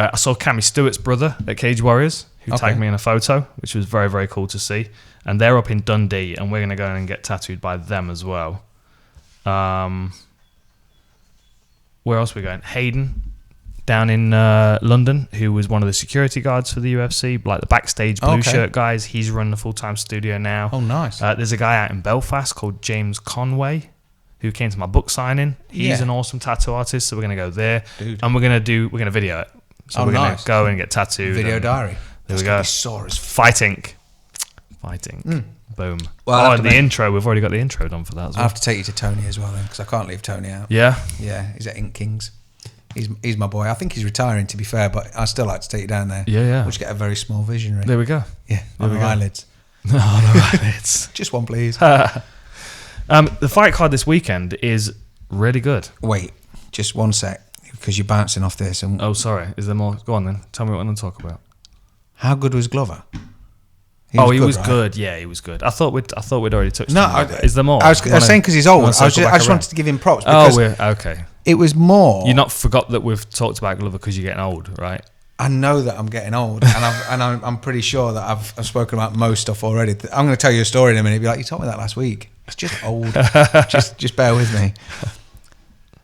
I saw Cammy Stewart's brother at Cage Warriors, who tagged me in a photo, which was very, very cool to see. And they're up in Dundee, and we're going to go and get tattooed by them as well. Where else are we going? Hayden, down in London, who was one of the security guards for the UFC, like the backstage blue shirt guys. He's run the full-time studio now. Oh, nice. There's a guy out in Belfast called James Conway, who came to my book signing. He's an awesome tattoo artist, so we're going to go there. Dude. And we're going to video it. So we're going to go and get tattooed. Video diary. There That's we go. Be sore as Fighting. Boom. Well, and the intro, we've already got the intro done for that as well. I have to take you to Tony as well then, because I can't leave Tony out. Yeah? Yeah, he's at Ink Kings. He's my boy. I think he's retiring, to be fair, but I still like to take you down there. Yeah. We'll just get a very small visionary. There we go. Yeah, on our eyelids. On our eyelids. Just one, please. The fight card this weekend is really good. Wait, just one sec, because you're bouncing off this. And Oh, sorry. Is there more? Go on then. Tell me what I'm going to talk about. how good was Glover? He was good. Yeah, he was good. I thought we'd already touched No, on that. Is there more? I was saying because he's old. I just wanted to give him props. Because okay. It was more. You not forgot that we've talked about Glover because you're getting old, right? I know that I'm getting old, and I'm pretty sure that I've spoken about most stuff already. I'm going to tell you a story in a minute. You'll be like, you told me that last week. It's just old. just bear with me.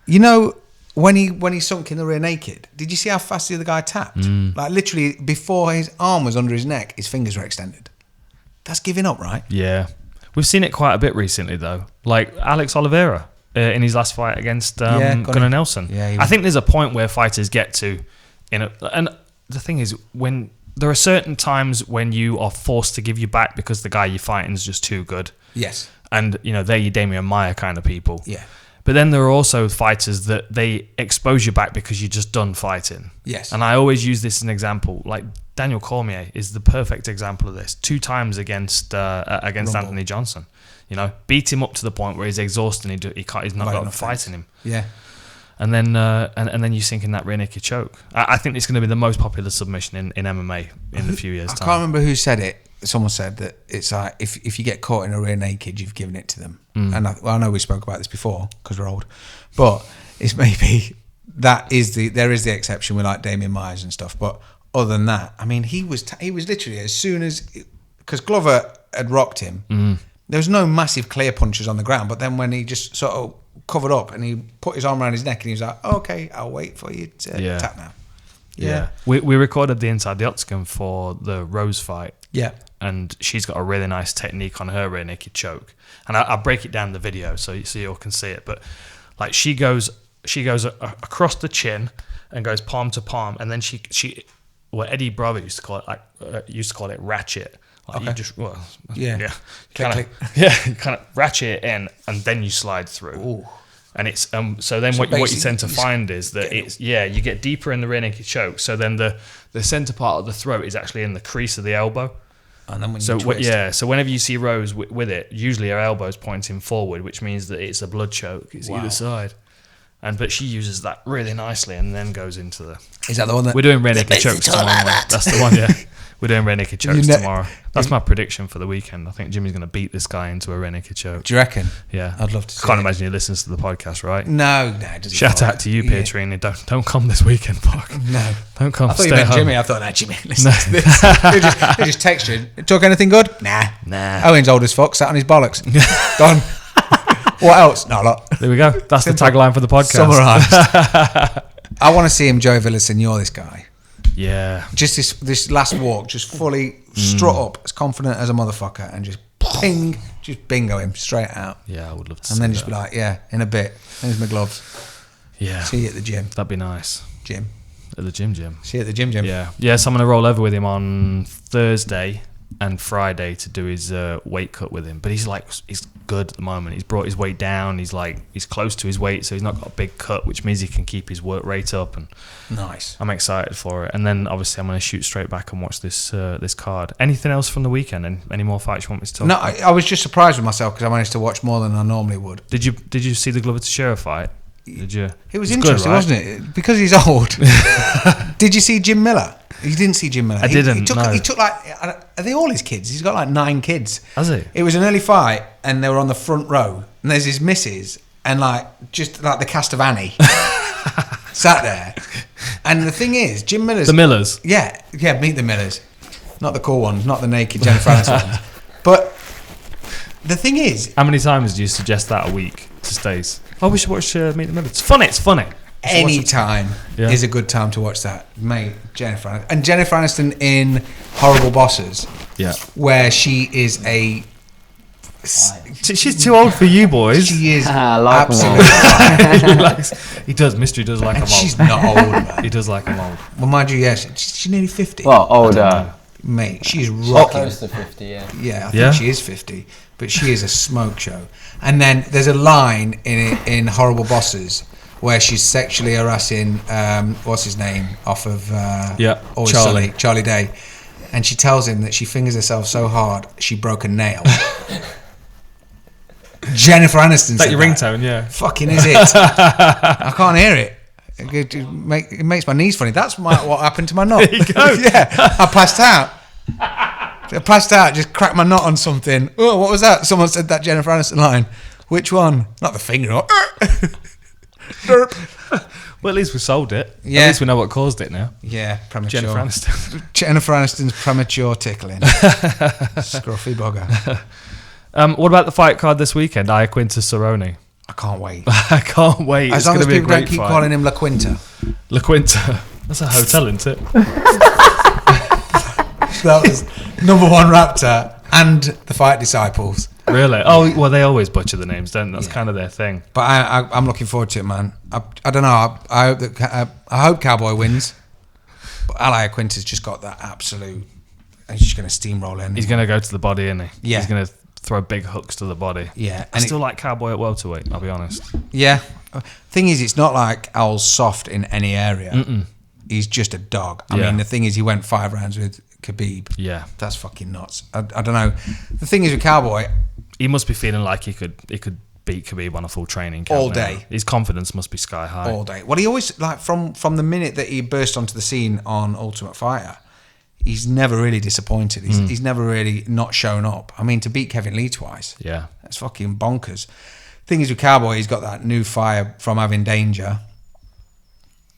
You know, when he sunk in the rear naked, did you see how fast the other guy tapped? Like literally before his arm was under his neck, his fingers were extended. That's giving up, right? Yeah. We've seen it quite a bit recently, though. Like Alex Oliveira in his last fight against Gunnar Nelson. Yeah, I think there's a point where fighters get to, and the thing is, when there are certain times when you are forced to give you back because the guy you're fighting is just too good. Yes. And, they're your Damian Maia kind of people. Yeah. But then there are also fighters that they expose you back because you're just done fighting. Yes. And I always use this as an example. Like Daniel Cormier is the perfect example of this. 2 times against Anthony Johnson. Beat him up to the point where he's exhausted and he's not got fighting him. Yeah. And then and then you sink in that rear naked choke. I think it's going to be the most popular submission in MMA in a few years' time. I can't remember who said it. Someone said that it's like if you get caught in a rear naked, you've given it to them. And I know we spoke about this before because we're old, but it's maybe there is the exception with like Damian Myers and stuff. But other than that, I mean, he was literally as soon as because Glover had rocked him, there was no massive clear punches on the ground. But then when he just sort of covered up and he put his arm around his neck and he was like, oh, "Okay, I'll wait for you to tap now." Yeah. We recorded the Inside the Octagon for the Rose fight. Yeah. And she's got a really nice technique on her rear naked choke. And I'll break it down in the video so you all can see it. But like she goes across the chin and goes palm to palm, and then she Eddie Bravo used to call it ratchet. Like you just you kind of ratchet it in and then you slide through. Ooh. And it's so then what you tend to find is that you get deeper in the rear naked choke. So then the center part of the throat is actually in the crease of the elbow. And then when you twist. So whenever you see Rose with it, usually her elbow's pointing forward, which means that it's a blood choke. It's either side. But she uses that really nicely and then goes into the... Is that the one that... We're doing rear naked chokes tomorrow. That's the one, yeah. We're doing rear naked chokes tomorrow. That's my prediction for the weekend. I think Jimmy's going to beat this guy into a rear naked choke. Do you reckon? Yeah. I'd love to see Can't imagine he listens to the podcast, right? No, it doesn't. Shout out to you, Pietrini. Don't come this weekend, fuck. No. Don't come. I thought you meant home. Jimmy. I thought, Jimmy, listen to this. They just text you. Talk anything good? Nah. Owen's old as fuck, sat on his bollocks. Gone. What else? No, a lot. There we go. That's Simple. The tagline for the podcast. Summarised. I want to see him, Joe Villaseñor, this guy. Yeah. Just this last walk, just fully strut up, as confident as a motherfucker, and just ping, just bingo him straight out. Yeah, I would love to see And then that. just be like, yeah, in a bit. There's my gloves. Yeah. See you at the gym. That'd be nice. Gym. At the gym. See you at the gym. Yeah. Yeah, so I'm going to roll over with him on Thursday and Friday to do his weight cut with him. But he's good at the moment. He's brought his weight down. He's close to his weight, so he's not got a big cut, which means he can keep his work rate up. And nice. I'm excited for it. And then obviously I'm going to shoot straight back and watch this card. Anything else from the weekend? And any more fights you want me to talk about? No, I was just surprised with myself because I managed to watch more than I normally would. Did you see the Glover Teixeira fight? Did you? It was interesting, good, right? wasn't it? Because he's old. Did you see Jim Miller? You didn't see Jim Miller. I didn't. He took are they all his kids? He's got like 9 kids. Has he? It was an early fight, and they were on the front row, and there's his missus, and just the cast of Annie sat there. And the thing is, Jim Miller's the Millers. Yeah, meet the Millers, not the cool ones, not the naked Jennifer Aniston ones. But the thing is, how many times do you suggest that a week to Stace? Oh, we should watch Meet the Millers. It's funny. Any time is a good time to watch that, mate. Jennifer Aniston in Horrible Bosses, where she is she's too old for you boys. She is like absolutely. He does. Mystery does like him old. She's not old, man. He does like him old. Well, mind you, yes, she's nearly 50. Well, older. Mate, she's rocking. Close to 50, yeah. Yeah, I think she is 50, but she is a smoke show. And then there's a line in Horrible Bosses where she's sexually harassing what's his name off of Charlie Day, and she tells him that she fingers herself so hard she broke a nail. Jennifer Aniston. Is that your ringtone? Yeah. Fucking is it? I can't hear it. It makes my knees funny. That's what happened to my knot. There you go. Yeah, I passed out. Just cracked my knot on something. Oh, what was that? Someone said that Jennifer Aniston line. Which one? Not the finger. Well, at least we solved it. Yeah. At least we know what caused it now. Yeah, premature. Jennifer Aniston's premature tickling. Scruffy bugger. What about the fight card this weekend? Iaquinta Cerrone. I can't wait. I can't wait. As long as people don't keep calling him La Quinta. La Quinta. That's a hotel, isn't it? That was number 1 Raptor and the Fight Disciples. Really? Oh, well, they always butcher the names, don't they? That's kind of their thing. But I'm looking forward to it, man. I don't know. I hope Cowboy wins. But Al Iaquinta's just got that absolute. He's just going to steamroll in. He's going to go to the body, isn't he? Yeah. He's going to throw big hooks to the body. Yeah. I still like Cowboy at welterweight, I'll be honest. Yeah. Thing is, it's not like Al's soft in any area. Mm-mm. He's just a dog. I mean, the thing is, he went 5 rounds with Khabib. Yeah. That's fucking nuts. I don't know. The thing is with Cowboy, he must be feeling like he could beat Khabib on a full training camp all day. Now. His confidence must be sky high. All day. Well, he always, from the minute that he burst onto the scene on Ultimate Fighter, he's never really disappointed. He's never really not shown up. I mean, to beat Kevin Lee twice, that's fucking bonkers. Thing is with Cowboy, he's got that new fire from having danger.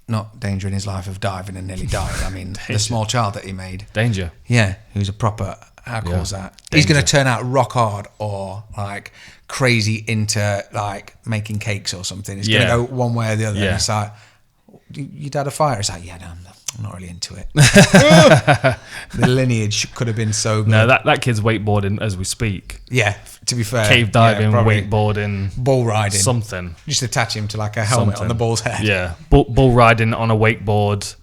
Not danger in his life of diving and nearly died. I mean, the small child that he made. Danger. Yeah, who's a proper, how cool is that? Danger. He's going to turn out rock hard or like crazy into like making cakes or something. It's going to go one way or the other. Yeah. And it's like, your dad a fighter? It's like, yeah, no, I'm not really into it. The lineage could have been so good. No, that kid's wakeboarding as we speak. Yeah, to be fair. Cave diving, wakeboarding. Bull riding. Something. Just attach him to like a helmet on the bull's head. Yeah. Bull riding on a wakeboard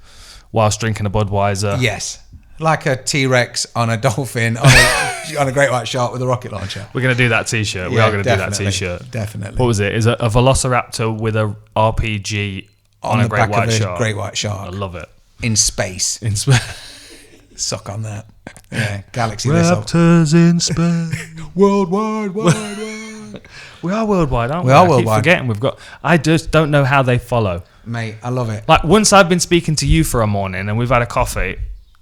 whilst drinking a Budweiser. Yes. Like a T-Rex on a dolphin on a great white shark with a rocket launcher. We're going to do that T-shirt. We are going to do that T-shirt. Definitely. What was it? Is it a Velociraptor with a RPG on a great white shark? Great white shark. I love it. In space. Suck on that. Yeah, galaxy. Raptors in space. Worldwide. We are worldwide, aren't we? We are I worldwide. keep forgetting I just don't know how they follow. Mate, I love it. Like once I've been speaking to you for a morning and we've had a coffee,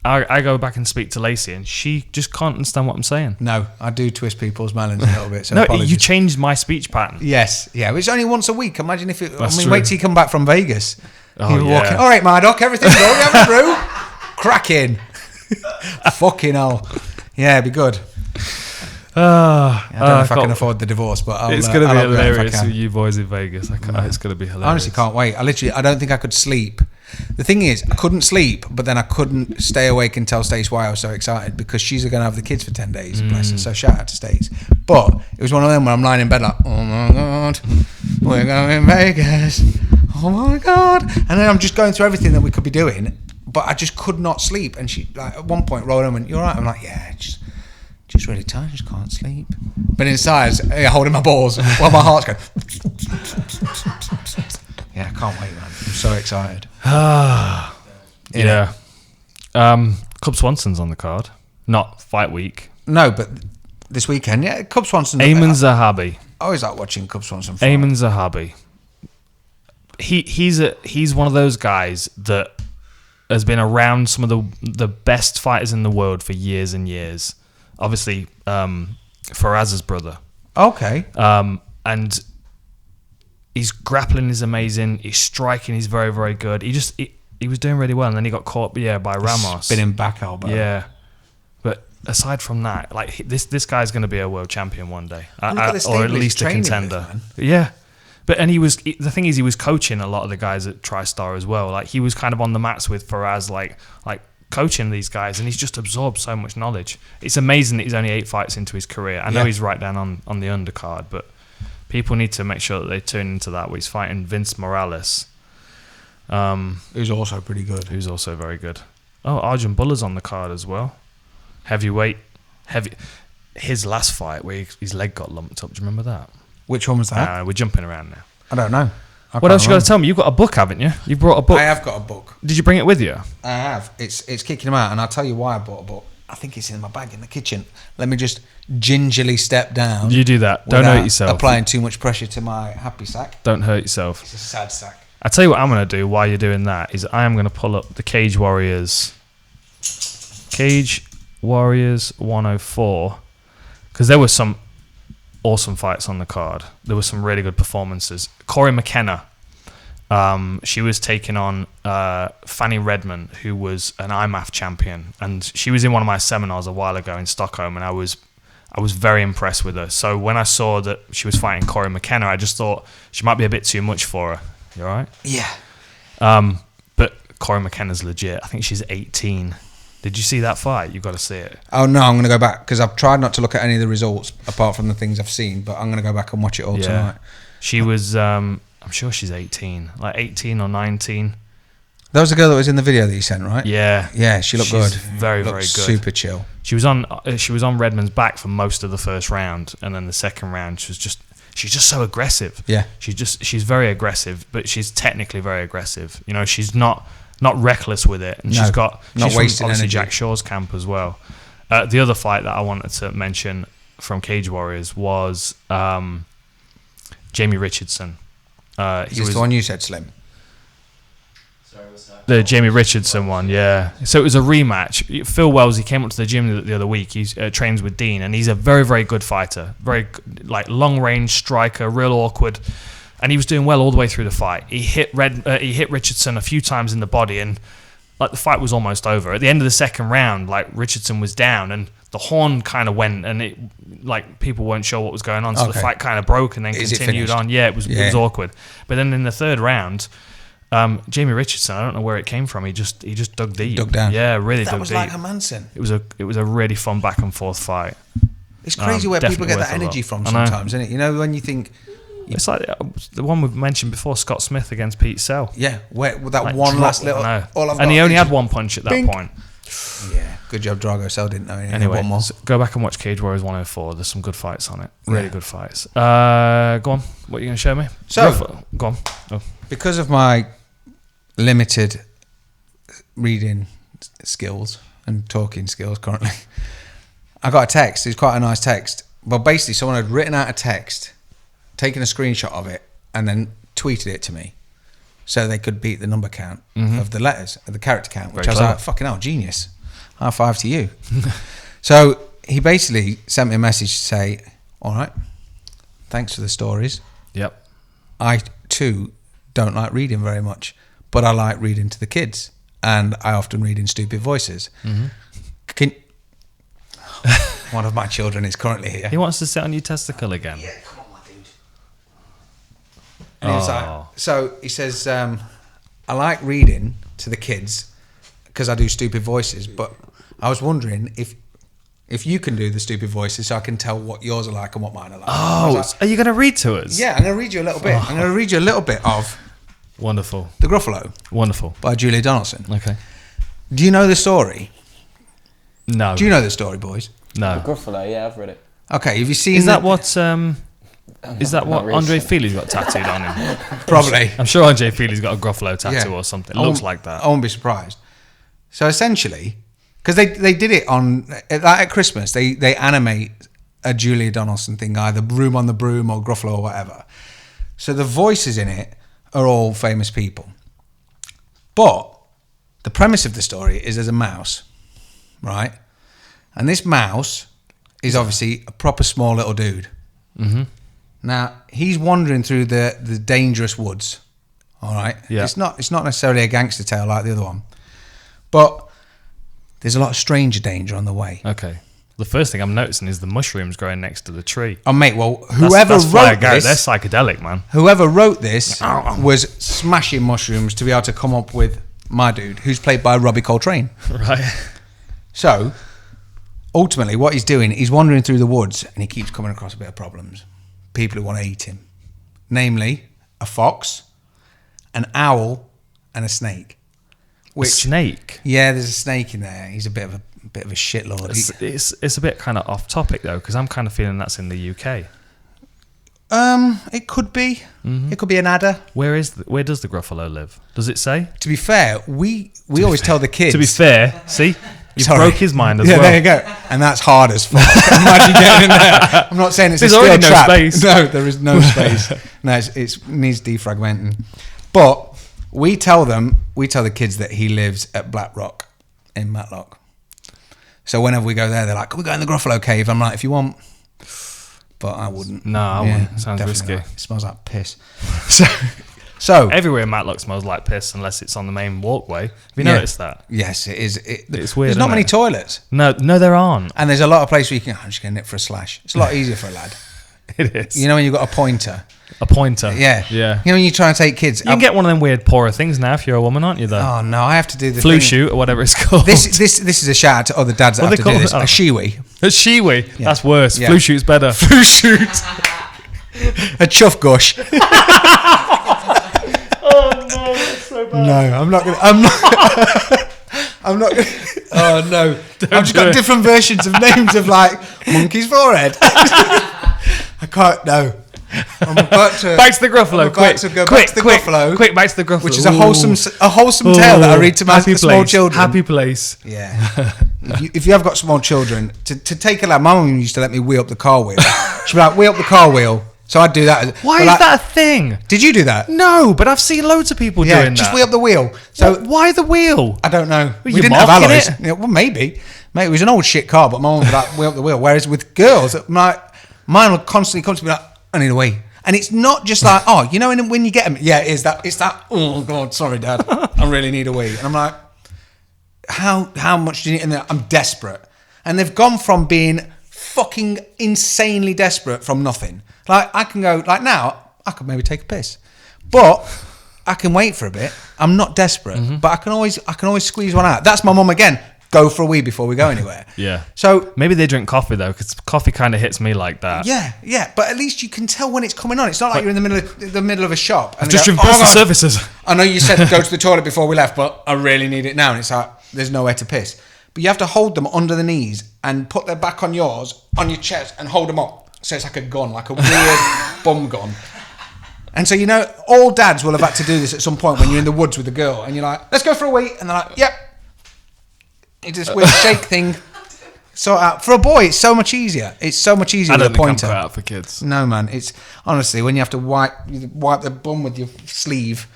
I go back and speak to Lacey and she just can't understand what I'm saying. No, I do twist people's melons a little bit. So no, apologies. You changed my speech pattern. Yes, yeah. It's only once a week. Imagine if it. That's true. true. Wait till you come back from Vegas. Oh, You're walking. All right, Murdoch, everything's going. You having a brew? Cracking. Fucking hell. Yeah, it'd be good. I don't know if I can afford the divorce, but it's going to be hilarious with you boys in Vegas. It's going to be hilarious. I honestly can't wait. I don't think I could sleep. The thing is, I couldn't sleep, but then I couldn't stay awake and tell Stace why I was so excited because she's going to have the kids for 10 days. Bless her. So shout out to Stace. But it was one of them where I'm lying in bed like, oh my God, we're going to Vegas. Oh my God. And then I'm just going through everything that we could be doing, but I just could not sleep. And she, like, at one point, rolled in and went, you all right? I'm like, yeah, just just really tired, I just can't sleep. But inside, holding my balls while my heart's going. Yeah, I can't wait, man. I'm so excited. Yeah. Cub Swanson's on the card. Not fight week. No, but this weekend, yeah, Cub Swanson. Eamon Zahabi. I always like watching Cub Swanson fight. Eamon Zahabi. He's one of those guys that has been around some of the best fighters in the world for years and years. Obviously, Faraz's brother. Okay. And his grappling is amazing. His striking is very, very good. He was doing really well, and then he got caught by Ramos. Spinning back elbow. Yeah. But aside from that, like this guy's going to be a world champion one day, or at least a contender. Yeah. But he was coaching a lot of the guys at TriStar as well. Like he was kind of on the mats with Faraz, like coaching these guys, and he's just absorbed so much knowledge. It's amazing that he's only 8 fights into his career. I know he's right down on the undercard, but people need to make sure that they tune into that. Where he's fighting Vince Morales, who's also pretty good. Who's also very good. Oh, Arjun Buller's on the card as well. Heavyweight. His last fight where his leg got lumped up. Do you remember that? Which one was that? We're jumping around now. I don't know. What else you got to tell me? You've got a book, haven't you? You brought a book. I have got a book. Did you bring it with you? I have. It's kicking them out, and I'll tell you why I bought a book. I think it's in my bag in the kitchen. Let me just gingerly step down. You do that. Don't hurt yourself. Applying too much pressure to my happy sack. Don't hurt yourself. It's a sad sack. I tell you what I'm going to do while you're doing that is I am going to pull up the Cage Warriors 104, because there were some awesome fights on the card. There were some really good performances. Corey McKenna, she was taking on Fanny Redmond, who was an IMAF champion, and she was in one of my seminars a while ago in Stockholm, and I was very impressed with her. So when I saw that she was fighting Corey McKenna, I just thought she might be a bit too much for her. You all right? Yeah. But Corey McKenna's legit. I think she's 18. Did you see that fight? You've got to see it. Oh, no, I'm going to go back, because I've tried not to look at any of the results, apart from the things I've seen, but I'm going to go back and watch it all tonight. She was, I'm sure she's 18, like 18 or 19. That was the girl that was in the video that you sent, right? Yeah. Yeah, she looked good. Very, very good. Super chill. She was on Redmond's back for most of the first round, and then the second round, she's just so aggressive. Yeah. She's very aggressive, but she's technically very aggressive. You know, she's not reckless with it, and she's from obviously Jack Shaw's camp as well. The other fight that I wanted to mention from Cage Warriors was Jamie Richardson. Is this the one you said, Slim? The Jamie Richardson one, yeah. So it was a rematch. Phil Wells, he came up to the gym the other week. He trains with Dean, and he's a very, very good fighter. Very, long range striker, real awkward. And he was doing well all the way through the fight. He hit Richardson a few times in the body, and the fight was almost over. At the end of the second round, Richardson was down, and the horn kind of went, and it people weren't sure what was going on. So the fight kind of broke and then continued on. Yeah, it was awkward. But then in the third round, Jamie Richardson, I don't know where it came from. He just dug deep. Dug down. Yeah, really dug deep. That was like a Manson. It was a really fun back and forth fight. It's crazy where people get that energy from sometimes, isn't it? You know, when you think. It's like the one we've mentioned before, Scott Smith against Pete Sell. Yeah, where that one last little. And he only had one punch at that point. Yeah, good job, Drago Sell didn't know anything. Anyway, one more. So go back and watch Cage Warriors 104. There's some good fights on it. Really good fights. Go on. What are you going to show me? So, go on. Oh. Because of my limited reading skills and talking skills currently, I got a text. It's quite a nice text. But basically, someone had written out a text, taken a screenshot of it, and then tweeted it to me so they could beat the number count of the letters, of the character count, which I was like, fucking hell, genius. High five to you. So he basically sent me a message to say, all right, thanks for the stories. Yep. I, too, don't like reading very much, but I like reading to the kids, and I often read in stupid voices. One of my children is currently here. He wants to sit on your testicle again. Yeah, come on, my dude. And he was like, so he says, I like reading to the kids because I do stupid voices, but I was wondering if you can do the stupid voices so I can tell what yours are like and what mine are like. Oh, are you going to read to us? Yeah, I'm going to read you a little bit. I'm going to read you a little bit of Wonderful. The Gruffalo. Wonderful. By Julia Donaldson. Okay. Do you know the story? No. Do you know the story, boys? No. Gruffalo, yeah, I've read it. Okay, have you seen? Is that what? Is that Not what really. Andre Feely's got tattooed on him? Probably. I'm sure Andre Feely's got a Gruffalo tattoo Yeah. or something. It I looks won't- like that. I won't be surprised. So essentially, because they did it on at Christmas, they animate a Julia Donaldson thing, either Room on the Broom or Gruffalo or whatever. So the voices in it are all famous people. But the premise of the story is there's a mouse, right? And this mouse is obviously a proper small little dude. Mm-hmm. Now, he's wandering through the dangerous woods, all right? Yeah. It's not necessarily a gangster tale like the other one. But there's a lot of stranger danger on the way. Okay. The first thing I'm noticing is the mushrooms growing next to the tree. Oh, mate, well, whoever That's fire, wrote Gary. this... They're psychedelic, man. Whoever wrote this was smashing mushrooms to be able to come up with my dude, who's played by Robbie Coltrane. Right. So, ultimately, what he's doing, he's wandering through the woods and he keeps coming across a bit of problems. People who want to eat him. Namely, a fox, an owl, and a snake. A snake. Yeah, there's a snake in there. He's a bit of a shitlord. It's a bit kind of off topic though, because I'm kind of feeling that's in the UK. It could be. It could be an adder. Where does the Gruffalo live? Does it say? To be fair, we always tell the kids. To be fair, see, you Sorry. broke his mind as yeah, well. there you go. And that's hard as fuck. Imagine getting in there. I'm not saying it's There's a steel already no trap. space. No, there is no space. No, it needs defragmenting. But we tell the kids that he lives at Black Rock in Matlock. So whenever we go there, they're like, "Can we go in the Gruffalo cave?" I'm like, "If you want," but I wouldn't. No, I wouldn't. Sounds definitely risky. not. It smells like piss. So Everywhere in Matlock smells like piss unless it's on the main walkway. Have you Yeah. noticed that? yes, it is. It's weird, There's not isn't many it? toilets, No, there aren't. and there's a lot of places where you can. I'm just going to nip for a slash. It's a lot easier for a lad. It is. You know when you've got a pointer. A pointer. Yeah. Yeah. You know when you try and take kids. You can get one of them weird poorer things now if you're a woman, aren't you? Though. Oh no, I have to do the Flu thing. shoot or whatever it's called. This is a shout out to other dads that What have they to do call this. it? Oh. A shiwi. A shiwi. That's worse. Yeah. Flu shoot's better. Flu shoot. A chuff gush. Oh no, that's so bad. No, I'm not gonna. I'm not gonna. Oh no! I've just do got it. different versions of names of like monkey's forehead. I can't. No. I'm about to. Back to the Gruffalo. I'm about Quick, to go quick, back to the quick, Gruffalo, quick. Back to the Gruffalo, which is a Ooh. wholesome tale that I read to my happy small place, children. Happy place. Yeah. if you have got small children, to take a lad, my mum used to let me wheel up the car wheel. She'd be like, wheel up the car wheel. So I'd do that. Why But is like, that a thing? Did you do that? No, but I've seen loads of people Yeah, doing just that. wheel up the wheel. So Why the wheel? I don't know. We you didn't have marking alloys. it? Yeah, well, maybe. Mate, it was an old shit car, but my mum would like wheel up the wheel. Whereas with girls, mine would constantly come to me like, I need a wee. And it's not just like, oh, you know, when you get them, yeah, it's that, oh, God, sorry, Dad, I really need a wee. And I'm like, how much do you need? And I'm desperate. And they've gone from being fucking insanely desperate from nothing. Like, I can go, like now, I could maybe take a piss. But I can wait for a bit. I'm not desperate, but I can always squeeze one out. That's my mum again. Go for a wee before we go anywhere. Yeah. So Maybe they drink coffee though, because coffee kind of hits me like that. yeah, but at least you can tell when it's coming on. It's not like you're in the middle of a shop. And Just they go, driven past the God, services. I know you said go to the toilet before we left, but I really need it now. And it's like there's nowhere to piss. But you have to hold them under the knees and put their back on yours, on your chest, and hold them up. So it's like a gun, like a weird bum gun. And so, you know, all dads will have had to do this at some point when you're in the woods with a girl and you're like, let's go for a wee. And they're like, yep. It's this weird shake thing. So for a boy, it's so much easier. It's so much easier I with don't a think I'm pointer. cut out for kids. No, man. It's honestly when you have to wipe the bum with your sleeve.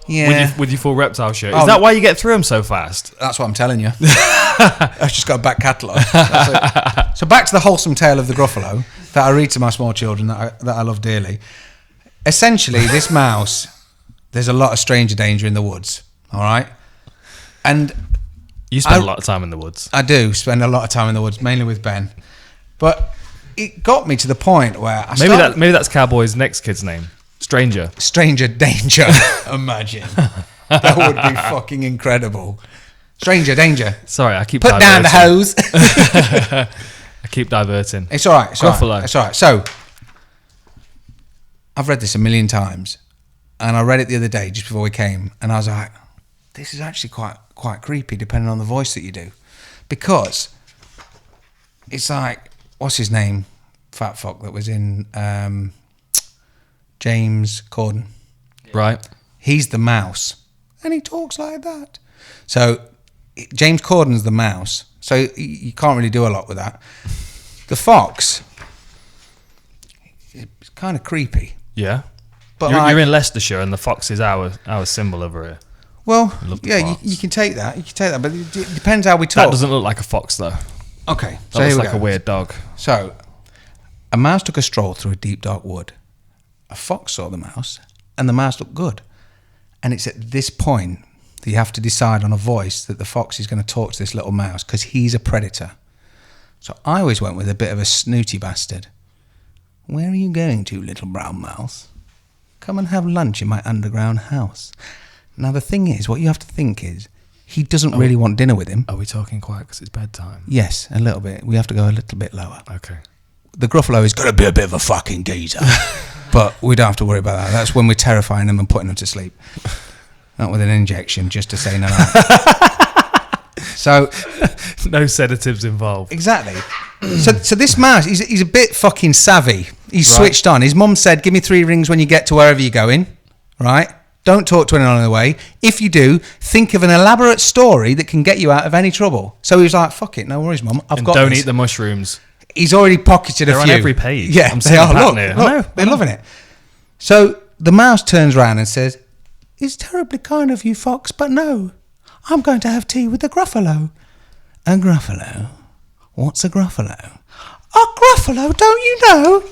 Yeah, With your full reptile shirt. Oh. Is that why you get through them so fast? that's what I'm telling you. I've just got a back catalogue. So back to the wholesome tale of the Gruffalo that I read to my small children that I love dearly. Essentially, this mouse, there's a lot of stranger danger in the woods. All right, and You spend a lot of time in the woods. I do spend a lot of time in the woods, mainly with Ben. But it got me to the point where I started... Maybe that's Cowboy's next kid's name. Stranger. Stranger danger. Imagine. That would be fucking incredible. Stranger danger. Sorry, I keep Put down the hose. I keep diverting. It's all right. It's all Gruffalo. right. It's all right. So, I've read this a million times, and I read it the other day just before we came, and I was like, this is actually quite creepy, depending on the voice that you do, because it's like, what's his name? Fat fuck that was in James Corden. Right. He's the mouse. And he talks like that. So James Corden's the mouse. So you can't really do a lot with that. The fox, it's kind of creepy. Yeah. But you're in Leicestershire, and the fox is our symbol over here. Well, yeah, you can take that. But it depends how we talk. That doesn't look like a fox, though. Okay. That looks like a weird dog. So, a mouse took a stroll through a deep, dark wood. A fox saw the mouse, and the mouse looked good. And it's at this point that you have to decide on a voice that the fox is going to talk to this little mouse, because he's a predator. So I always went with a bit of a snooty bastard. Where are you going to, little brown mouse? Come and have lunch in my underground house. Now, the thing is, what you have to think is, he doesn't really want dinner with him. Are we talking quiet because it's bedtime? Yes, a little bit. We have to go a little bit lower. Okay. The Gruffalo is going to be a bit of a fucking geezer. But we don't have to worry about that. That's when we're terrifying them and putting them to sleep. Not with an injection, just to say no. So, no sedatives involved. Exactly. So this mouse, he's a bit fucking savvy. He's switched on. His mum said, give me 3 rings when you get to wherever you're going. Right? Don't talk to anyone on the way. If you do, think of an elaborate story that can get you out of any trouble. So he was like, fuck it, no worries, mum. I've got don't this. Eat the mushrooms. He's already pocketed a few. They're on every page. Yeah, they are. Look, they're loving it. So the mouse turns around and says, it's terribly kind of you, Fox, but no. I'm going to have tea with the Gruffalo. A Gruffalo? What's a Gruffalo? A Gruffalo, don't you know?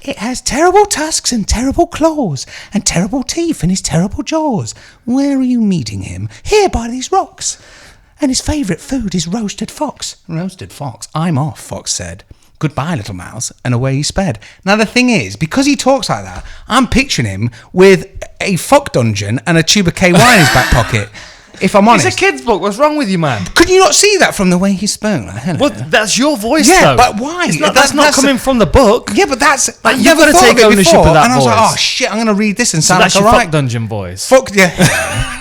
It has terrible tusks and terrible claws and terrible teeth in his terrible jaws. Where are you meeting him? Here by these rocks. And his favourite food is roasted fox. Roasted fox? I'm off, Fox said. Goodbye, little mouse. And away he sped. Now, the thing is, because he talks like that, I'm picturing him with a fuck dungeon and a tube of KY in his back pocket. If I'm honest. It's a kid's book. What's wrong with you, man? Could you not see that from the way he spoke? Like, hello. Well, that's your voice, yeah, though. but why? That's not coming from the book. Yeah, but that's... Like, you've got to take ownership of that and I was voice. like, oh, shit, I'm going to read this and So sound that's like a your right... fuck dungeon voice. Fuck, yeah.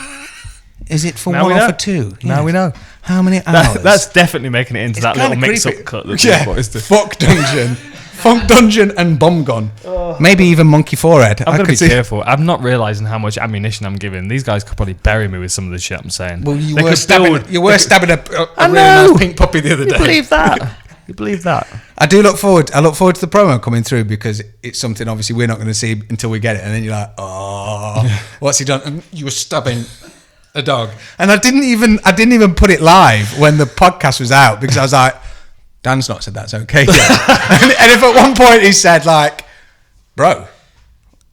Is it for Now one we or know. for two? Now Yes. we know. How many hours? That's definitely making it into It's that little kinda mix-up creepy. cut that Yeah, boys do. fuck dungeon. Funk dungeon and bomb gun. Maybe even monkey forehead. I've got to be careful. I'm not realising how much ammunition I'm giving. These guys could probably bury me with some of the shit I'm saying. Well, you They were could stabbing a I really know. nice pink puppy the other day. You believe that? You believe that? I look forward to the promo coming through, because it's something obviously we're not going to see until we get it, and then you're like, oh, what's he done? And you were stabbing a dog, and I didn't even put it live when the podcast was out, because I was like, Dan's not said that's okay yet. and if at one point he said like, bro,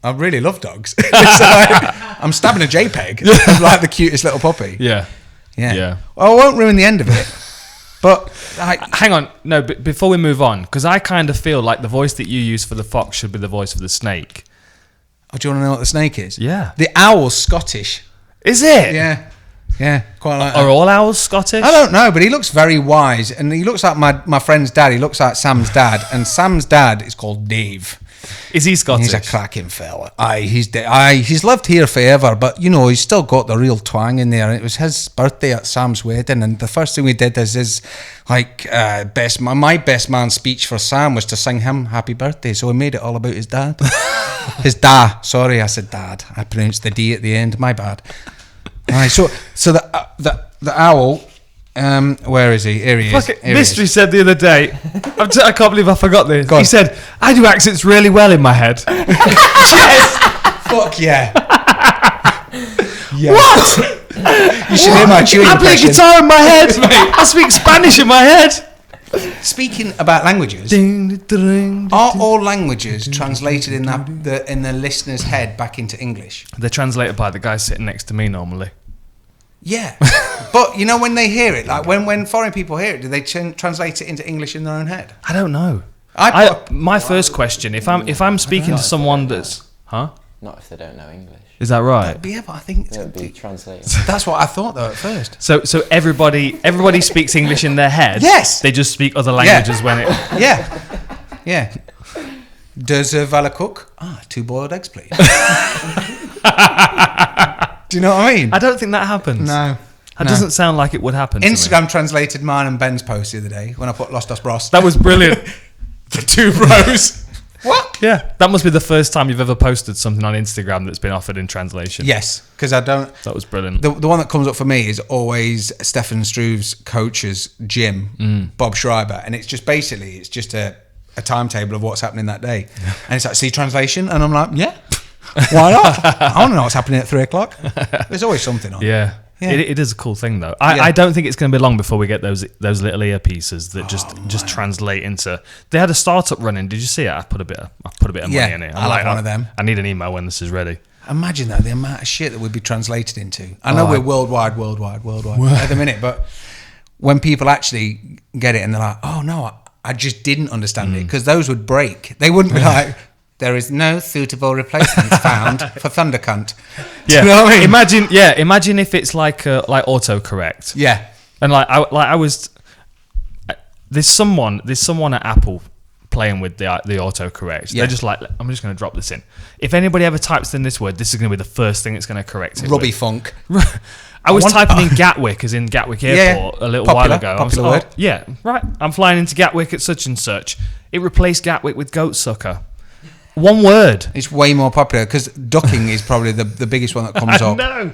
I really love dogs. So I'm stabbing a JPEG of like the cutest little puppy. Yeah. Well, I won't ruin the end of it. But hang on, no. But before we move on, because I kind of feel like the voice that you use for the fox should be the voice for the snake. Oh, do you want to know what the snake is? Yeah. The owl's Scottish. Is it? Yeah, quite like that. Are all owls Scottish? I don't know, but he looks very wise, and he looks like my friend's dad. He looks like Sam's dad, and Sam's dad is called Dave. Is he Scottish? He's a cracking fella. He's lived here forever, but you know he's still got the real twang in there. It was his birthday at Sam's wedding, and the first thing we did is his my best man speech for Sam was to sing him happy birthday. So we made it all about his dad. His da. Sorry, I said dad. I pronounced the D at the end. My bad. All right, so the owl. Where is he? Here he is. Mystery said the other day, I can't believe I forgot this. He said, I do accents really well in my head. Yes! Fuck yeah. What? You should hear my chewing I play impression. guitar in my head. I speak Spanish in my head. Speaking about languages, are all languages translated in the listener's head back into English? They're translated by the guy sitting next to me normally. Yeah, but you know when they hear it, like when foreign people hear it, do they translate it into English in their own head? I don't know. My first question, if I'm speaking to someone that's, Not if they don't know English. Is that right? Yeah, but I think It would be translated. that's what I thought though at first. So everybody speaks English in their head. Yes. They just speak other languages when it. Yeah. Does Vala cook? 2 boiled eggs, please. Do you know what I mean? I don't think that happens. No. That doesn't sound like it would happen. Instagram translated mine and Ben's post the other day when I put Los Dos Bros. That was brilliant. The two bros. What? Yeah, that must be the first time you've ever posted something on Instagram that's been offered in translation. Yes, because I don't. That was brilliant. The one that comes up for me is always Stefan Struve's coach's gym, Bob Schreiber, and it's just basically a timetable of what's happening that day, and it's like see translation, and I'm like, yeah, why not? I want to know what's happening at 3:00. There's always something on. Yeah. It is a cool thing though. I don't think it's going to be long before we get those little earpieces that just translate into. They had a startup running. Did you see it? I put a bit of money in it. I like one of them. I need an email when this is ready. Imagine that, the amount of shit that would be translated into. I know we're worldwide at the minute, but when people actually get it and they're like, oh no, I just didn't understand it, because those would break. They wouldn't be like, there is no suitable replacement found for Thundercunt. Do you know what I mean? Imagine if it's like autocorrect. Yeah. And there's someone at Apple playing with the autocorrect. Yeah. They're just like, I'm just going to drop this in. If anybody ever types in this word, this is going to be the first thing it's going to correct it. Robbie Funk. I was typing in Gatwick, as in Gatwick Airport, a little while ago. Popular word. Yeah, right. I'm flying into Gatwick at such and such. It replaced Gatwick with Goatsucker. One word. It's way more popular because ducking is probably the biggest one that comes up. No.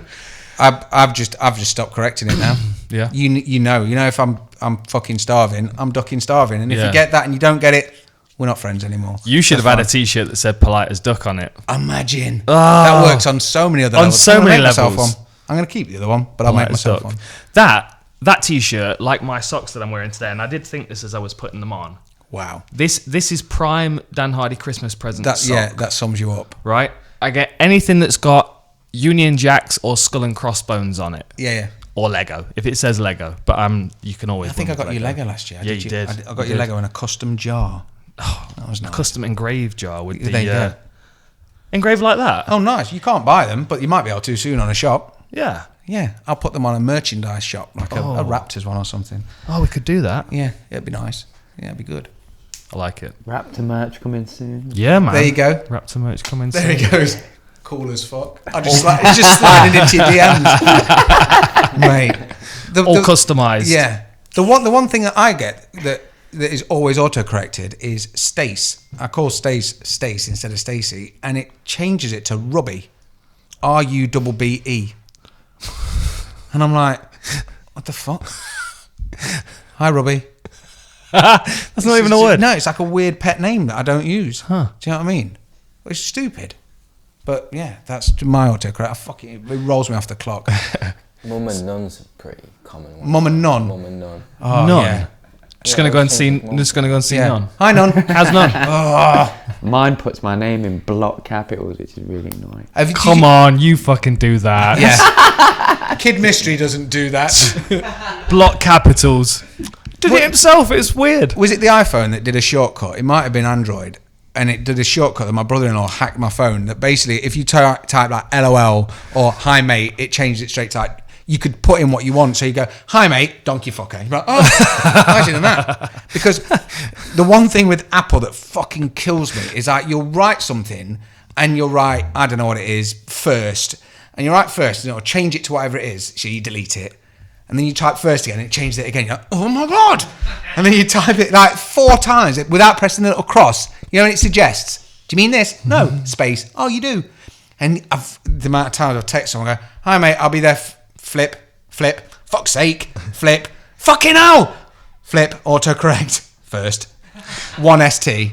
I've just stopped correcting it now. Yeah. You know if I'm fucking starving, I'm ducking starving, and if Yeah. you get that and you don't get it, we're not friends anymore. You should That's have had fine. a T-shirt that said "polite as duck" on it. Imagine that works on so many other levels. so many myself levels. one. I'm going to keep the other one, but I'll make Polite as myself duck. one. That T-shirt, like my socks that I'm wearing today, and I did think this as I was putting them on. Wow. This is prime Dan Hardy Christmas present. That sums you up. Right. I get anything that's got Union Jacks or Skull and Crossbones on it. Yeah. Or Lego, if it says Lego. But you can always. I think I got you Lego last year. Yeah, you did. I got you Lego in a custom jar. Oh, that was nice. A custom engraved jar with There you go. engraved like that. Oh, nice. You can't buy them, but you might be able to soon on a shop. Yeah. Yeah, I'll put them on a merchandise shop, like a Raptors one or something. Oh, we could do that. Yeah, it'd be nice. Yeah, it'd be good. I like it. Raptor merch coming soon. Yeah, man. There you go. Raptor merch coming There soon. he goes. Cool as fuck. It's just sliding into your DMs. Mate. All customised. Yeah. The one thing that I get that is always auto-corrected is Stace. I call Stace instead of Stacey, and it changes it to Rubby. RUBBE. And I'm like, what the fuck? Hi, Rubby. That's not even a word. No, it's like a weird pet name that I don't use. Huh. Do you know what I mean? It's stupid. But yeah, that's my autocorrect. It rolls me off the clock. Mum and Nun's a pretty common one. Mum and Nun. Mum and Nun. Oh, None. yeah. Just gonna go and see None. Hi, Nun. How's None? Mine puts my name in block capitals, which is really annoying. Come on, you fucking do that. Yeah. Kid Mystery doesn't do that. Block capitals. Did it himself. It's weird. Was it the iPhone that did a shortcut? It might have been Android. And it did a shortcut that my brother-in-law hacked my phone. That basically, if you type like LOL or hi mate, it changed it straight to like, you could put in what you want. So you go, hi mate, donkey fucker. You're like, oh, imagine that. Because the one thing with Apple that fucking kills me is like, you'll write something and you'll write, I don't know what it is, first. And you write first and it'll change it to whatever it is. So you delete it. And then you type first again and it changes it again. You're like, oh my God. And then you type it like 4 times without pressing the little cross. You know, and it suggests, do you mean this? No, space. Oh, you do. And the amount of times I've texted someone, go, hi mate, I'll be there. Flip. Fuck's sake. Flip. Fucking hell. Flip. Autocorrect. First. 1 ST.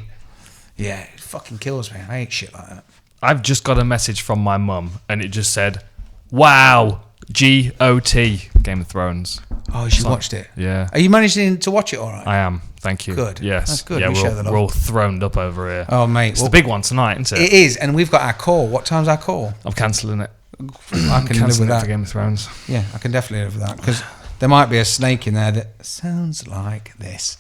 Yeah, it fucking kills me. I hate shit like that. I've just got a message from my mum and it just said, wow, GOT, Game of Thrones. Oh, she watched it? Yeah. Are you managing to watch it all right? I am. Thank you. Good. Yes. That's good. Yeah, We share the love. we're all throned up over here. Oh, mate. It's the big one tonight, isn't it? It is, and we've got our call. What time's our call? I'm cancelling it. I can live with Cancelling it that. for Game of Thrones. Yeah, I can definitely live with that because there might be a snake in there that sounds like this.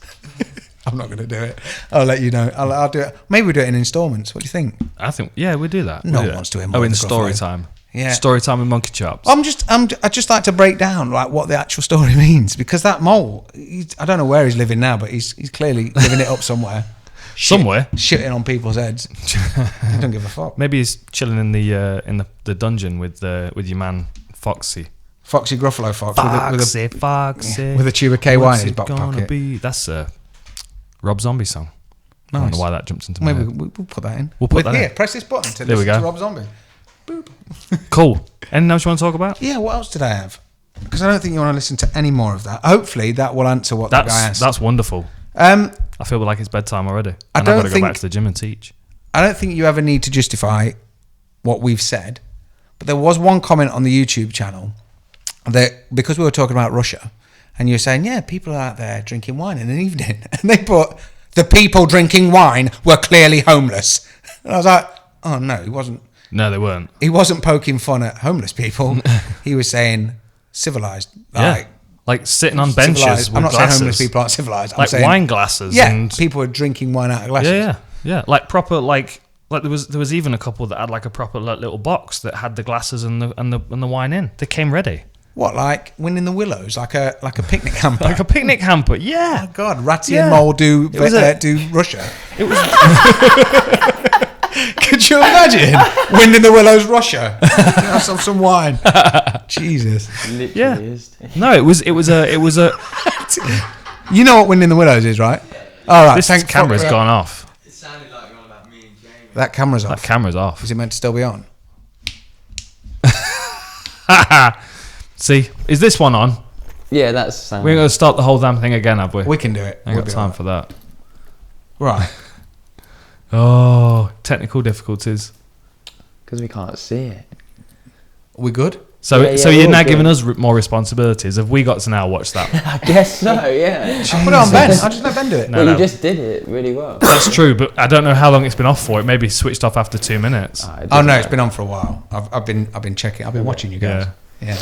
I'm not going to do it. I'll let you know. I'll do it. Maybe we'll do it in installments. What do you think? I think, yeah, we do that. No We do one wants to hear Oh, more in of the story gruff time. Yeah. Story time with Monkey Chops. I just like to break down like what the actual story means because that mole, I don't know where he's living now, but he's clearly living it up somewhere. Somewhere. Shitting on people's heads. I don't give a fuck. Maybe he's chilling in the dungeon with your man Foxy. Foxy Gruffalo Fox Foxy. with a tube of KY in What's his it back gonna pocket. be? That's a Rob Zombie song. I don't know why that jumped into my Maybe head. we'll put that in. We'll put that here, in. press this button to There we listen to go. Rob Zombie. Boop. Cool. Anything else you want to talk about? Yeah, what else did I have? Because I don't think you want to listen to any more of that. Hopefully that will answer what the guy asked. That's wonderful. I I feel like it's bedtime already. And I've don't got to go think- back to the gym and teach. don't think you ever need to justify what we've said. But there was one comment on the YouTube channel that, because we were talking about Russia, and you were saying, yeah, people are out there drinking wine in an evening. And they put, the people drinking wine were clearly homeless. And I was like, oh no, he wasn't. No, they weren't. He wasn't poking fun at homeless people. He was saying civilized. Yeah. Like sitting on benches civilized. with I'm not glasses. saying homeless people aren't civilized. I'm Like saying, wine glasses. yeah, And people are drinking wine out of glasses. Yeah. Like proper, like there was even a couple that had like a proper little box that had the glasses and the wine in. They came ready. What, like Winning the Willows, like a picnic hamper? Like a picnic hamper. Yeah. Oh God, Ratty Yeah. and Mole do It was do Russia. It was Could you imagine Winning the Willows, Russia? Have some wine. Jesus. Literally Yeah. is. No, it was a You know what Winning the Willows is, right? All right. this thank camera's gone off. It sounded like you're on about me and Jamie. That camera's That off. camera's off. Is it meant to still be on? See, is this one on? Yeah, that's sound. We ain't gonna start the whole damn thing again, have we? We can do it. I ain't got time for that. Right. Oh, technical difficulties. Because we can't see it. We good? So, Yeah, so yeah, you're we're now all giving good. us more responsibilities. Have we got to now watch that? I guess so, yeah. Put it on Ben. I just let Ben do it. No, Well, no. you just did it really well. That's true, but I don't know how long it's been off for. It maybe switched off after 2 minutes. Ah, it Oh doesn't no, it's matter. been on for a while. I've been checking. I've been watching you guys. Yeah.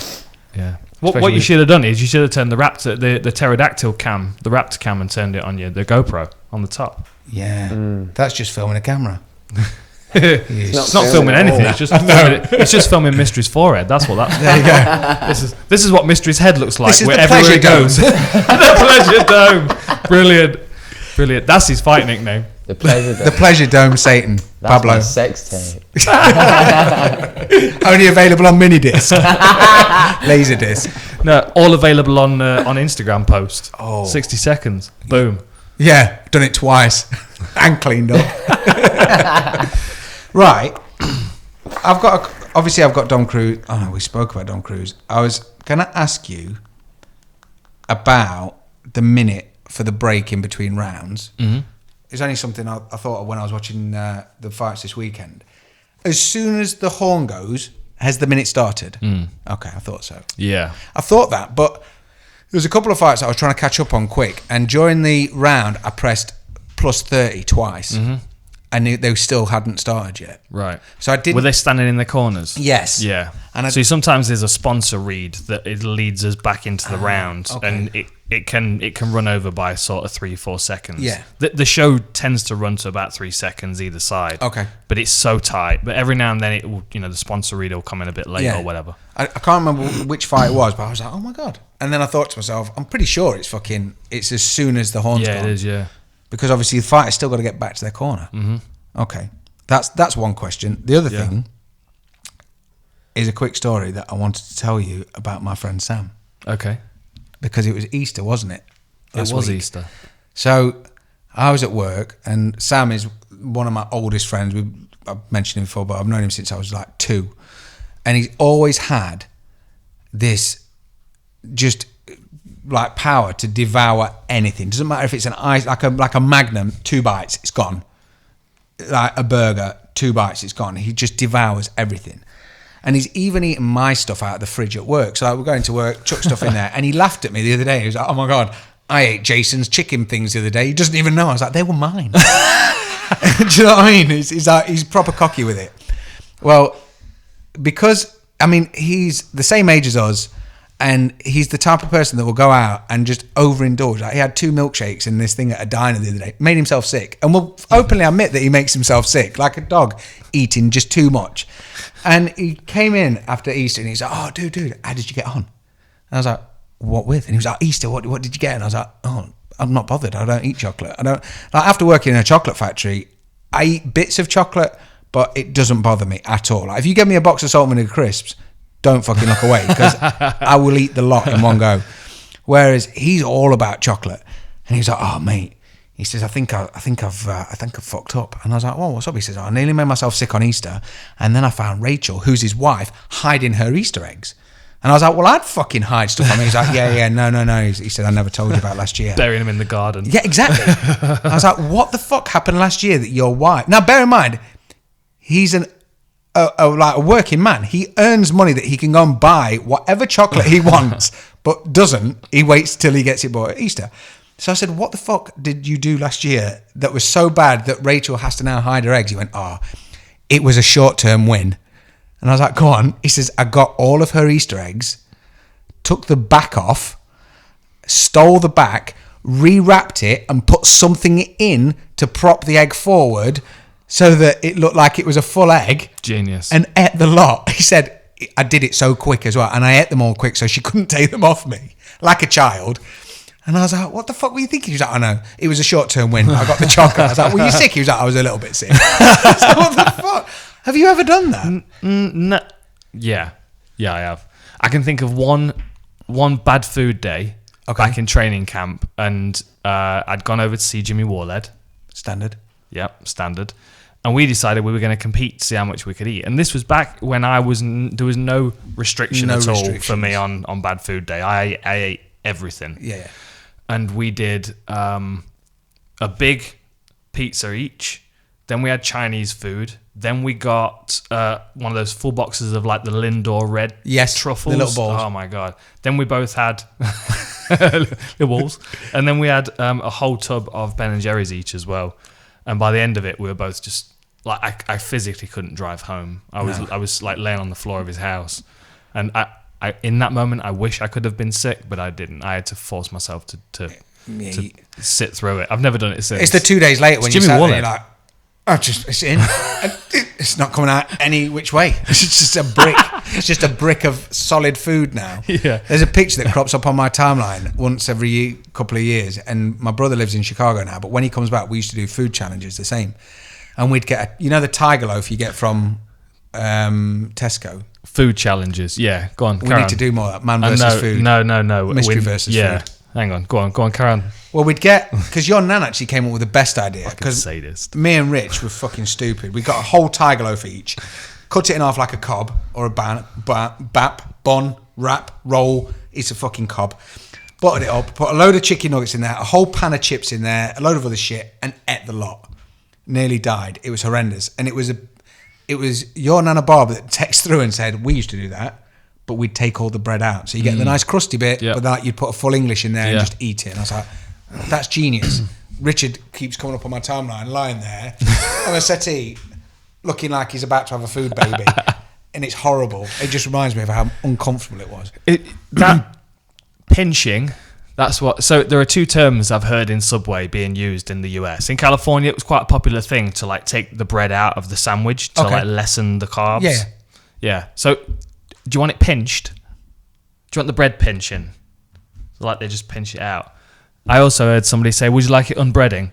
Yeah. What Especially you with- should have done is you should have turned the Raptor, the pterodactyl cam, the Raptor cam, and turned it on the GoPro on the top. Yeah. That's just filming a camera. It's not filming anything. It's just it's just filming Mystery's forehead. That's what that's. There you go. This is what Mystery's head looks like This is the wherever pleasure he goes. The pleasure dome. Brilliant. That's his fight nickname. The pleasure dome. The Pleasure Dome Satan. That's Pablo. my sex tape. Only available on mini disc. Laser disc. No, all available on Instagram post. Oh. 60 seconds. Boom. Yeah, done it twice and cleaned up. Right. I've got Dom Cruise. Oh no, we spoke about Dom Cruise. I was going to ask you about the minute for the break in between rounds. Mm-hmm. It's only something I thought of when I was watching the fights this weekend. As soon as the horn goes, has the minute started? Okay, I thought so. Yeah. I thought that, but there was a couple of fights that I was trying to catch up on quick, and during the round, I pressed plus 30 twice, and they still hadn't started yet. Right. So I didn't. Were they standing in the corners? Yes. Yeah. And So sometimes there's a sponsor read that it leads us back into the round, okay. and it can run over by sort of 3-4 seconds. Yeah. The show tends to run to about 3 seconds either side. Okay. But it's so tight. But every now and then it will, the sponsor read will come in a bit late or whatever. I can't remember which fight it was, but I was like, oh my God. And then I thought to myself, I'm pretty sure it's as soon as the horn's Yeah, gone. it is. Yeah. Because obviously the fighter's still got to get back to their corner. Mm-hmm. Okay. That's one question. The other thing is a quick story that I wanted to tell you about my friend Sam. Okay. Because it was Easter, wasn't it? It was Easter. So I was at work, and Sam is one of my oldest friends. I've mentioned him before, but I've known him since I was like 2. And he's always had this just like power to devour anything. Doesn't matter if it's an ice, like a Magnum, 2 bites, it's gone. Like a burger, 2 bites, it's gone. He just devours everything. And he's even eating my stuff out of the fridge at work. So like, we're going to work, chuck stuff in there. And he laughed at me the other day. He was like, oh my God, I ate Jason's chicken things the other day. He doesn't even know. I was like, they were mine. Do you know what I mean? He's like, he's proper cocky with it. Well, because, I mean, he's the same age as us. And he's the type of person that will go out and just overindulge. Like he had 2 milkshakes and this thing at a diner the other day. Made himself sick. And will openly admit that he makes himself sick. Like a dog eating just too much. And he came in after Easter and he's like, oh, dude, how did you get on? And I was like, what with? And he was like, Easter, what did you get? And I was like, oh, I'm not bothered. I don't eat chocolate. I don't. Like after working in a chocolate factory, I eat bits of chocolate, but it doesn't bother me at all. Like if you give me a box of salt and vinegar crisps, don't fucking look away because I will eat the lot in one go. Whereas he's all about chocolate, and he's like, oh mate, he says, I think I've fucked up. And I was like, well, what's up? He says, I nearly made myself sick on Easter, and then I found Rachel, who's his wife, hiding her Easter eggs. And I was like, well, I'd fucking hide stuff on me. He's like, no. He said, I never told you about last year. Burying him in the garden. Yeah, exactly. I was like, what the fuck happened last year that your wife... Now, bear in mind, he's a working man. He earns money that he can go and buy whatever chocolate he wants, but doesn't. He waits till he gets it bought at Easter. So I said, what the fuck did you do last year that was so bad that Rachel has to now hide her eggs? He went, it was a short-term win. And I was like, go on. He says, I got all of her Easter eggs, took the back off, stole the back, rewrapped it, and put something in to prop the egg forward so that it looked like it was a full egg. Genius. And ate the lot. He said, I did it so quick as well. And I ate them all quick so she couldn't take them off me, like a child. And I was like, what the fuck were you thinking? He was like, I know. It was a short-term win. I got the chocolate. I was like, were you sick? He was like, I was a little bit sick. I was like, what the fuck? Have you ever done that? No. Yeah, I have. I can think of one bad food day back in training camp, and I'd gone over to see Jimmy Warled. Standard. Yep, standard. And we decided we were going to compete to see how much we could eat. And this was back when there was no restriction at all for me on bad food day. I ate everything. Yeah. And we did a big pizza each. Then we had Chinese food. Then we got one of those full boxes of like the Lindor red truffles. The little balls. Oh my God. Then we both had the balls. And then we had a whole tub of Ben and Jerry's each as well. And by the end of it, we were both just like, I physically couldn't drive home. I was like laying on the floor of his house. And I in that moment, I wish I could have been sick, but I didn't. I had to force myself to sit through it. I've never done it since. It's the 2 days later when Jimmy you're Warled. like, it's in. It's not coming out any which way. It's just a brick. It's just a brick of solid food now. Yeah. There's a picture that crops up on my timeline once every couple of years, and my brother lives in Chicago now, but when he comes back, we used to do food challenges the same. And we'd get, the tiger loaf you get from Tesco? Food challenges. Yeah, go on. We need to do more of that. Man versus food. No. Mystery versus food. Hang on. Go on, carry on. Well, we'd get, because your nan actually came up with the best idea. Fucking sadist. Me and Rich were fucking stupid. We got a whole tiger loaf each, cut it in half like a cob or a bun, wrap, roll. It's a fucking cob. Buttered it up, put a load of chicken nuggets in there, a whole pan of chips in there, a load of other shit, and ate the lot. Nearly died. It was horrendous. And it was your Nana Barb that texted through and said, we used to do that, but we'd take all the bread out. So you get the nice crusty bit, but then you'd put a full English in there and just eat it. And I was like, that's genius. Richard keeps coming up on my timeline, lying there on a settee, looking like he's about to have a food baby. And it's horrible. It just reminds me of how uncomfortable it was. That pinching, that's what... So there are two terms I've heard in Subway being used in the US. In California, it was quite a popular thing to like take the bread out of the sandwich to like lessen the carbs. Yeah. So do you want it pinched? Do you want the bread pinching? So like they just pinch it out. I also heard somebody say, would you like it unbreading?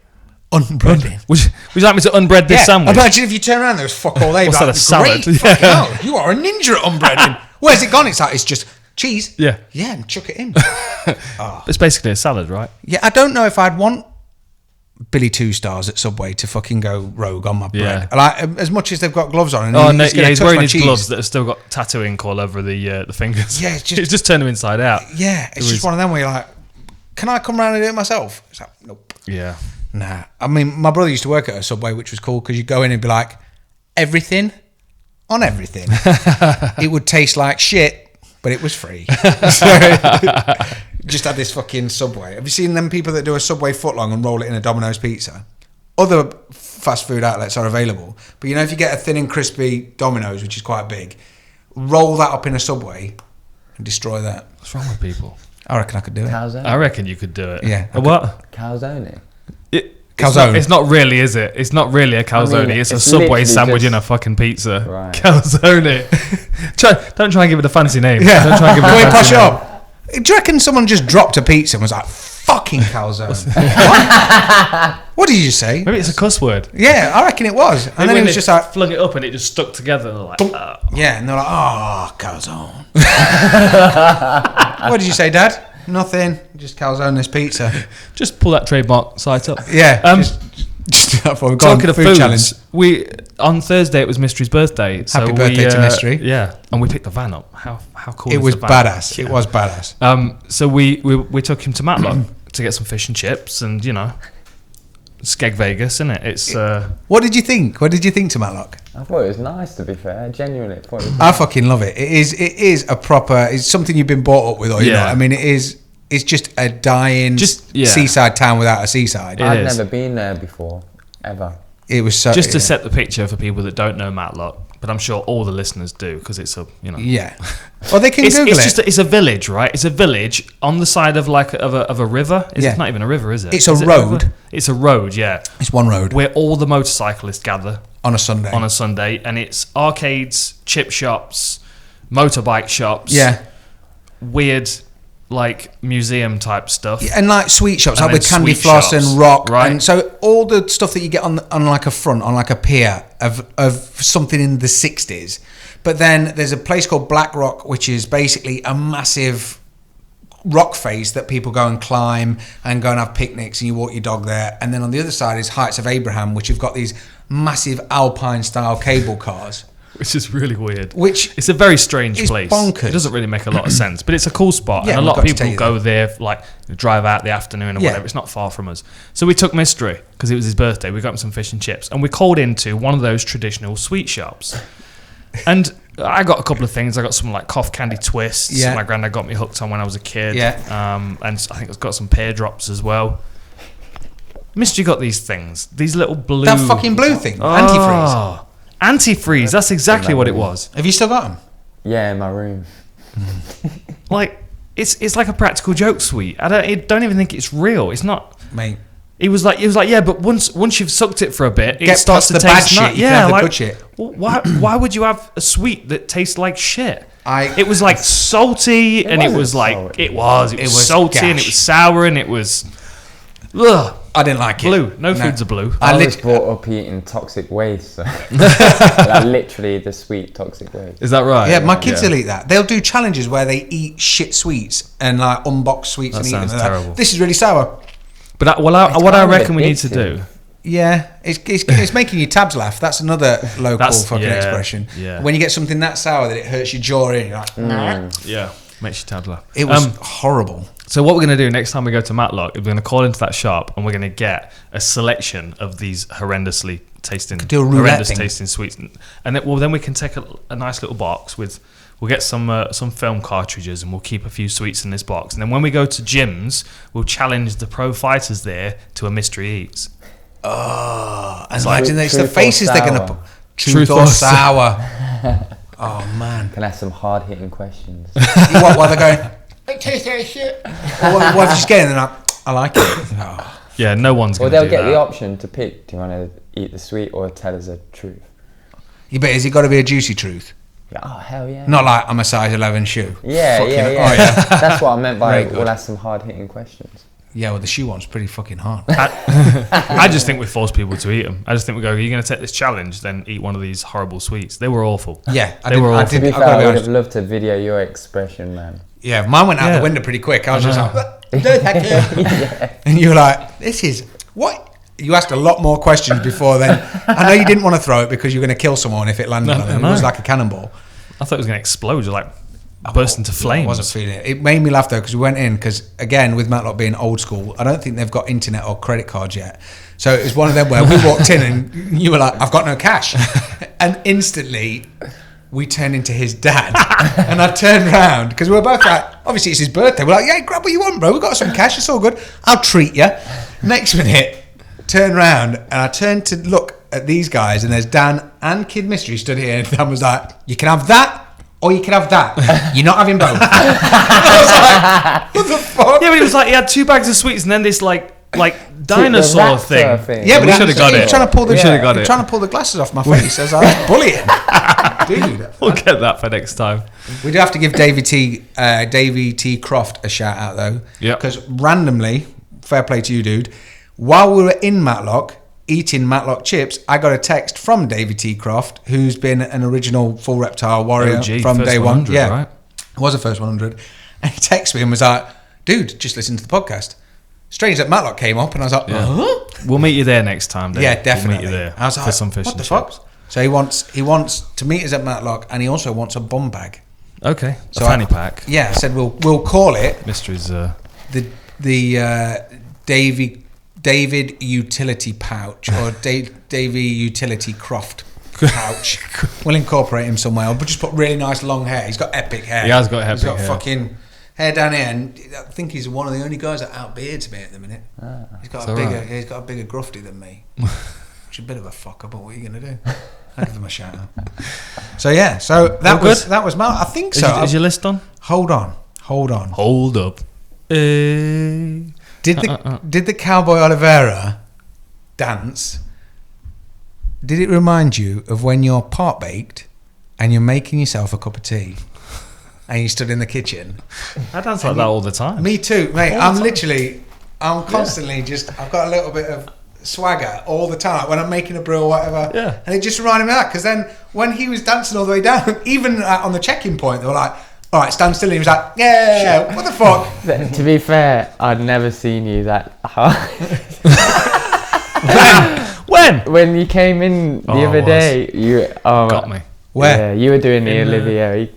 Unbreading? Would you like me to unbread this sandwich? Imagine if you turn around, there was fuck all day. What's that, a salad? Great, hell, you are a ninja at unbreading. Where's it gone? It's just cheese. Yeah, and chuck it in. It's basically a salad, right? Yeah, I don't know if I'd want Billy 2 Stars at Subway to fucking go rogue on my bread. Like, as much as they've got gloves on. And he's wearing his gloves that have still got tattoo ink all over the fingers. Yeah, it's just turned them inside out. Yeah, it's just one of them where you're like, can I come around and do it myself? It's like, nope. Yeah. Nah. I mean, my brother used to work at a Subway, which was cool because you go in and be like, everything on everything. It would taste like shit, but it was free. Just had this fucking Subway. Have you seen them people that do a Subway footlong and roll it in a Domino's pizza? Other fast food outlets are available, but if you get a thin and crispy Domino's, which is quite big, roll that up in a Subway and destroy that. What's wrong with people? I reckon I could do it. Calzone. I reckon you could do it. Yeah. What? Calzone. Calzone. It's not really, is it? It's not really a calzone. It's a Subway sandwich in a fucking pizza. Right. Calzone. Don't try and give it a fancy name. Yeah. Don't try and give it a fancy Posh name. up. Do you reckon someone just dropped a pizza and was like, fucking calzone. What did you say? Maybe it's a cuss word. Yeah, I reckon it was. And Maybe then when it was they just like, flung it up and it just stuck together. Like, yeah, and they're like, oh, calzone. What did you say, Dad? Nothing. Just calzone this pizza. just pull that trademark site up. Yeah. Just Talking of foods, challenge. On Thursday it was Mystery's birthday. So Happy birthday to Mystery. Yeah, and we picked the van up. How cool! It was the van? badass. It was badass. So we took him to Matlock to get some fish and chips, and Skeg Vegas, isn't it? It's. What did you think? What did you think to Matlock? I thought it was nice, to be fair. Genuinely, thought it was I nice. fucking love it. It is a proper. It's something you've been brought up with, or you know. I mean, it is. It's just a dying seaside town without a seaside. I've never been there before, ever. It was so. Just to set the picture for people that don't know Matlock, but I'm sure all the listeners do because it's a Yeah. Well, they can Google it. It's a village, right? It's a village on the side of a river. It's not even a river, is it? It's a road. It's a road, yeah. It's one road. Where all the motorcyclists gather on a Sunday. And it's arcades, chip shops, motorbike shops. Yeah. Weird, like museum type stuff. Yeah, and like sweet shops, And like with then candy sweet floss shops, and rock, right. and so all the stuff that you get on like a front, on like a pier of something in the 60s. But then there's a place called Black Rock, which is basically a massive rock face that people go and climb and go and have picnics, and you walk your dog there. And then on the other side is Heights of Abraham, which have got these massive Alpine style cable cars. Which is really weird. It's a very strange it's place. Bonkers. It doesn't really make a lot of sense, but it's a cool spot. Yeah, and a lot of we've got to people take go there, like drive out the afternoon or whatever. It's not far from us. So we took Mystery because it was his birthday. We got him some fish and chips, and we called into one of those traditional sweet shops. And I got a couple of things. I got some like cough candy twists. Yeah. My granddad got me hooked on when I was a kid. Yeah. And I think it's got some pear drops as well. Mystery got these things. These little blue. That fucking blue thing. Antifreeze. Antifreeze, that's exactly what it was. Have you still got them? Yeah, in my room. Like, it's like a practical joke sweet. I don't even think it's real. It's not, mate. He was like, yeah, but once you've sucked it for a bit, Get it starts past to the taste bad shit. You can have the good shit. Well, why would you have a sweet that tastes like shit? It was like salty, and it was like salty. it was salty, and it was sour, and it was. Ugh. I didn't like it. Blue. No foods are blue. I was brought up eating toxic waste. So. Like literally the sweet toxic waste. Is that right? Yeah, my kids will eat that. They'll do challenges where they eat shit sweets and like unbox sweets That and eat them. sounds They're like, terrible. this is really sour. But what I reckon we need to do. Yeah, it's making your tabs laugh. That's another local expression. Yeah. When you get something that sour that it hurts your jaw in, you're like, Yeah, makes your tabs laugh. It was horrible. So what we're going to do next time we go to Matlock is we're going to call into that shop and we're going to get a selection of these horrendously tasting sweets, and then we can take a nice little box with. We'll get some film cartridges and we'll keep a few sweets in this box. And then when we go to gyms, we'll challenge the pro fighters there to a mystery eats. Oh, and imagine it's the faces they're going to put. Truth or sour. Oh man. Can I have some hard hitting questions? While they're going, it tastes like shit. What if you're just getting and like, I like it. Oh. Yeah, no one's going to do that. Well, they'll get the option to pick. Do you want to eat the sweet or tell us the truth? Yeah, but has it got to be a juicy truth? Yeah, oh, hell yeah. Not like I'm a size 11 shoe. Yeah. Oh, yeah. That's what I meant by we'll ask some hard hitting questions. Yeah, well, the shoe one's pretty fucking hard. I just think we force people to eat them. I just think we go, you're going to take this challenge, then eat one of these horrible sweets. They were awful. Yeah, they were awful. To be fair, I would have loved to video your expression, man. Yeah, mine went out the window pretty quick. I was just like, no, thank you. And you were like, this is, what? You asked a lot more questions before then. I know you didn't want to throw it because you were going to kill someone if it landed on them. It was like a cannonball. I thought it was going to explode, just like burst into flames. I wasn't feeling it. It made me laugh though because we went in because again with Matlock being old school, I don't think they've got internet or credit cards yet. So it was one of them where we walked in and you were like, I've got no cash, and instantly we turned into his dad, and I turned around because we were both like, obviously it's his birthday. We're like, yeah, grab what you want, bro. We've got some cash. It's all good. I'll treat you. Next minute, turn around and I turned to look at these guys, and there's Dan and Kid Mystery stood here, and Dan was like, you can have that. Or you can have that. You're not having both. I was like, what the fuck? Yeah, but it was like he had 2 bags of sweets and then this like dinosaur thing. Yeah, but we should have got it. Trying to pull the, we should have got it. Trying to pull the glasses off my face as I was bullying. Dude, we'll get that for next time. We do have to give Davey T. Croft a shout out though. Yeah. Because randomly, fair play to you, dude. While we were in Matlock, eating Matlock chips, I got a text from David T. Croft, who's been an original full Reptile warrior from day one. Yeah, right? Was the first 100. And he texted me and was like, dude, just listen to the podcast. Strange that Matlock came up, and I was like, huh? We'll meet you there next time, Dave. Yeah, definitely. We'll meet you there I was like, for some fish what and the fuck? chips. So he wants to meet us at Matlock, and he also wants a bum bag. Okay, So a fanny pack. Yeah, I said we'll call it Mysteries. the David Utility Pouch or Davy Utility Croft pouch. We'll incorporate him somewhere. But just put really nice long hair. He's got epic hair. He has got epic hair. He's got fucking hair down here, and I think he's one of the only guys that outbeards me at the minute. He's got he's got a bigger grufty than me. Which is a bit of a fucker, but what are you gonna do? I'll give him a shout out. So yeah, that was Mal. I think so. Is your list on? Hold on. Hold up. Did the Cowboy Oliveira dance? Did it remind you of when you're part baked and you're making yourself a cup of tea and you stood in the kitchen? I dance like that all the time. Me too, mate. I'm constantly I've got a little bit of swagger all the time, like when I'm making a brew or whatever. Yeah. And it just reminded me of that, because then when he was dancing all the way down, even on the check-in point, they were like, all right, stand still. And he was like, yeah, what the fuck? To be fair, I'd never seen you that hard. When you came in the other day, you got me. Where? Yeah, you were doing the Olivia.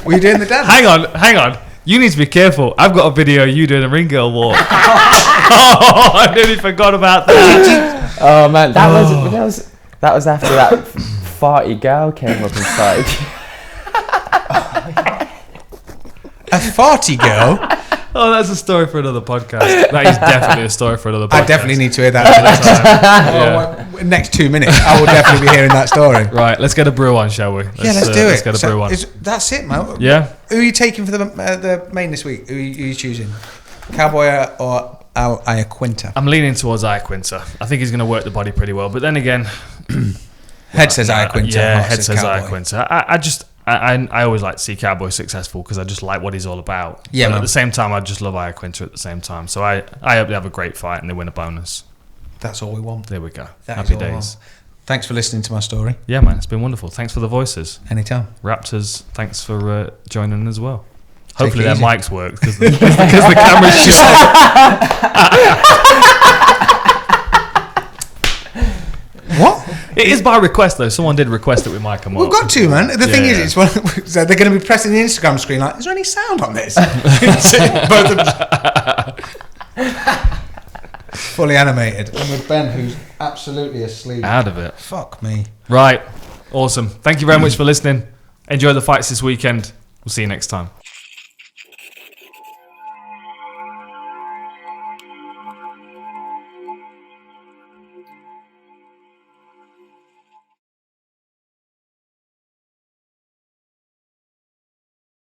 Were you doing the dance? Hang on. You need to be careful. I've got a video of you doing a ring girl walk. Oh, I nearly forgot about that. Oh man, that was after that farty girl came up and started. A farty girl? Oh, that's a story for another podcast. That is definitely a story for another podcast. I definitely need to hear that. Next 2 minutes, I will definitely be hearing that story. Right, let's get a brew on, shall we? Let's do it. Let's get a brew on. That's it, man. Yeah. Who are you taking for the main this week? Who are you choosing? Cowboy or Iaquinta? I'm leaning towards Iaquinta. I think he's going to work the body pretty well. But then again... Head says Iaquinta. Yeah, head says Iaquinta. I always like to see Cowboy successful because I just like what he's all about. Yeah, but man. at the same time, I just love Iaquinta at the same time. So I hope they have a great fight and they win a bonus. That's all we want. There we go. That Happy is all we days. want. Thanks for listening to my story. Yeah, man, it's been wonderful. Thanks for the voices. Anytime. Raptors, thanks for joining as well. Take Hopefully it their easy. mics work because the camera's shot. What? It is by request though. Someone did request that we might come We've up. got to, man. The thing Yeah. is, it's so they're going to be pressing the Instagram screen like, is there any sound on this? Both of them. Fully animated. And with Ben, who's absolutely asleep. Out of it. Fuck me. Right. Awesome. Thank you very much for listening. Enjoy the fights this weekend. We'll see you next time.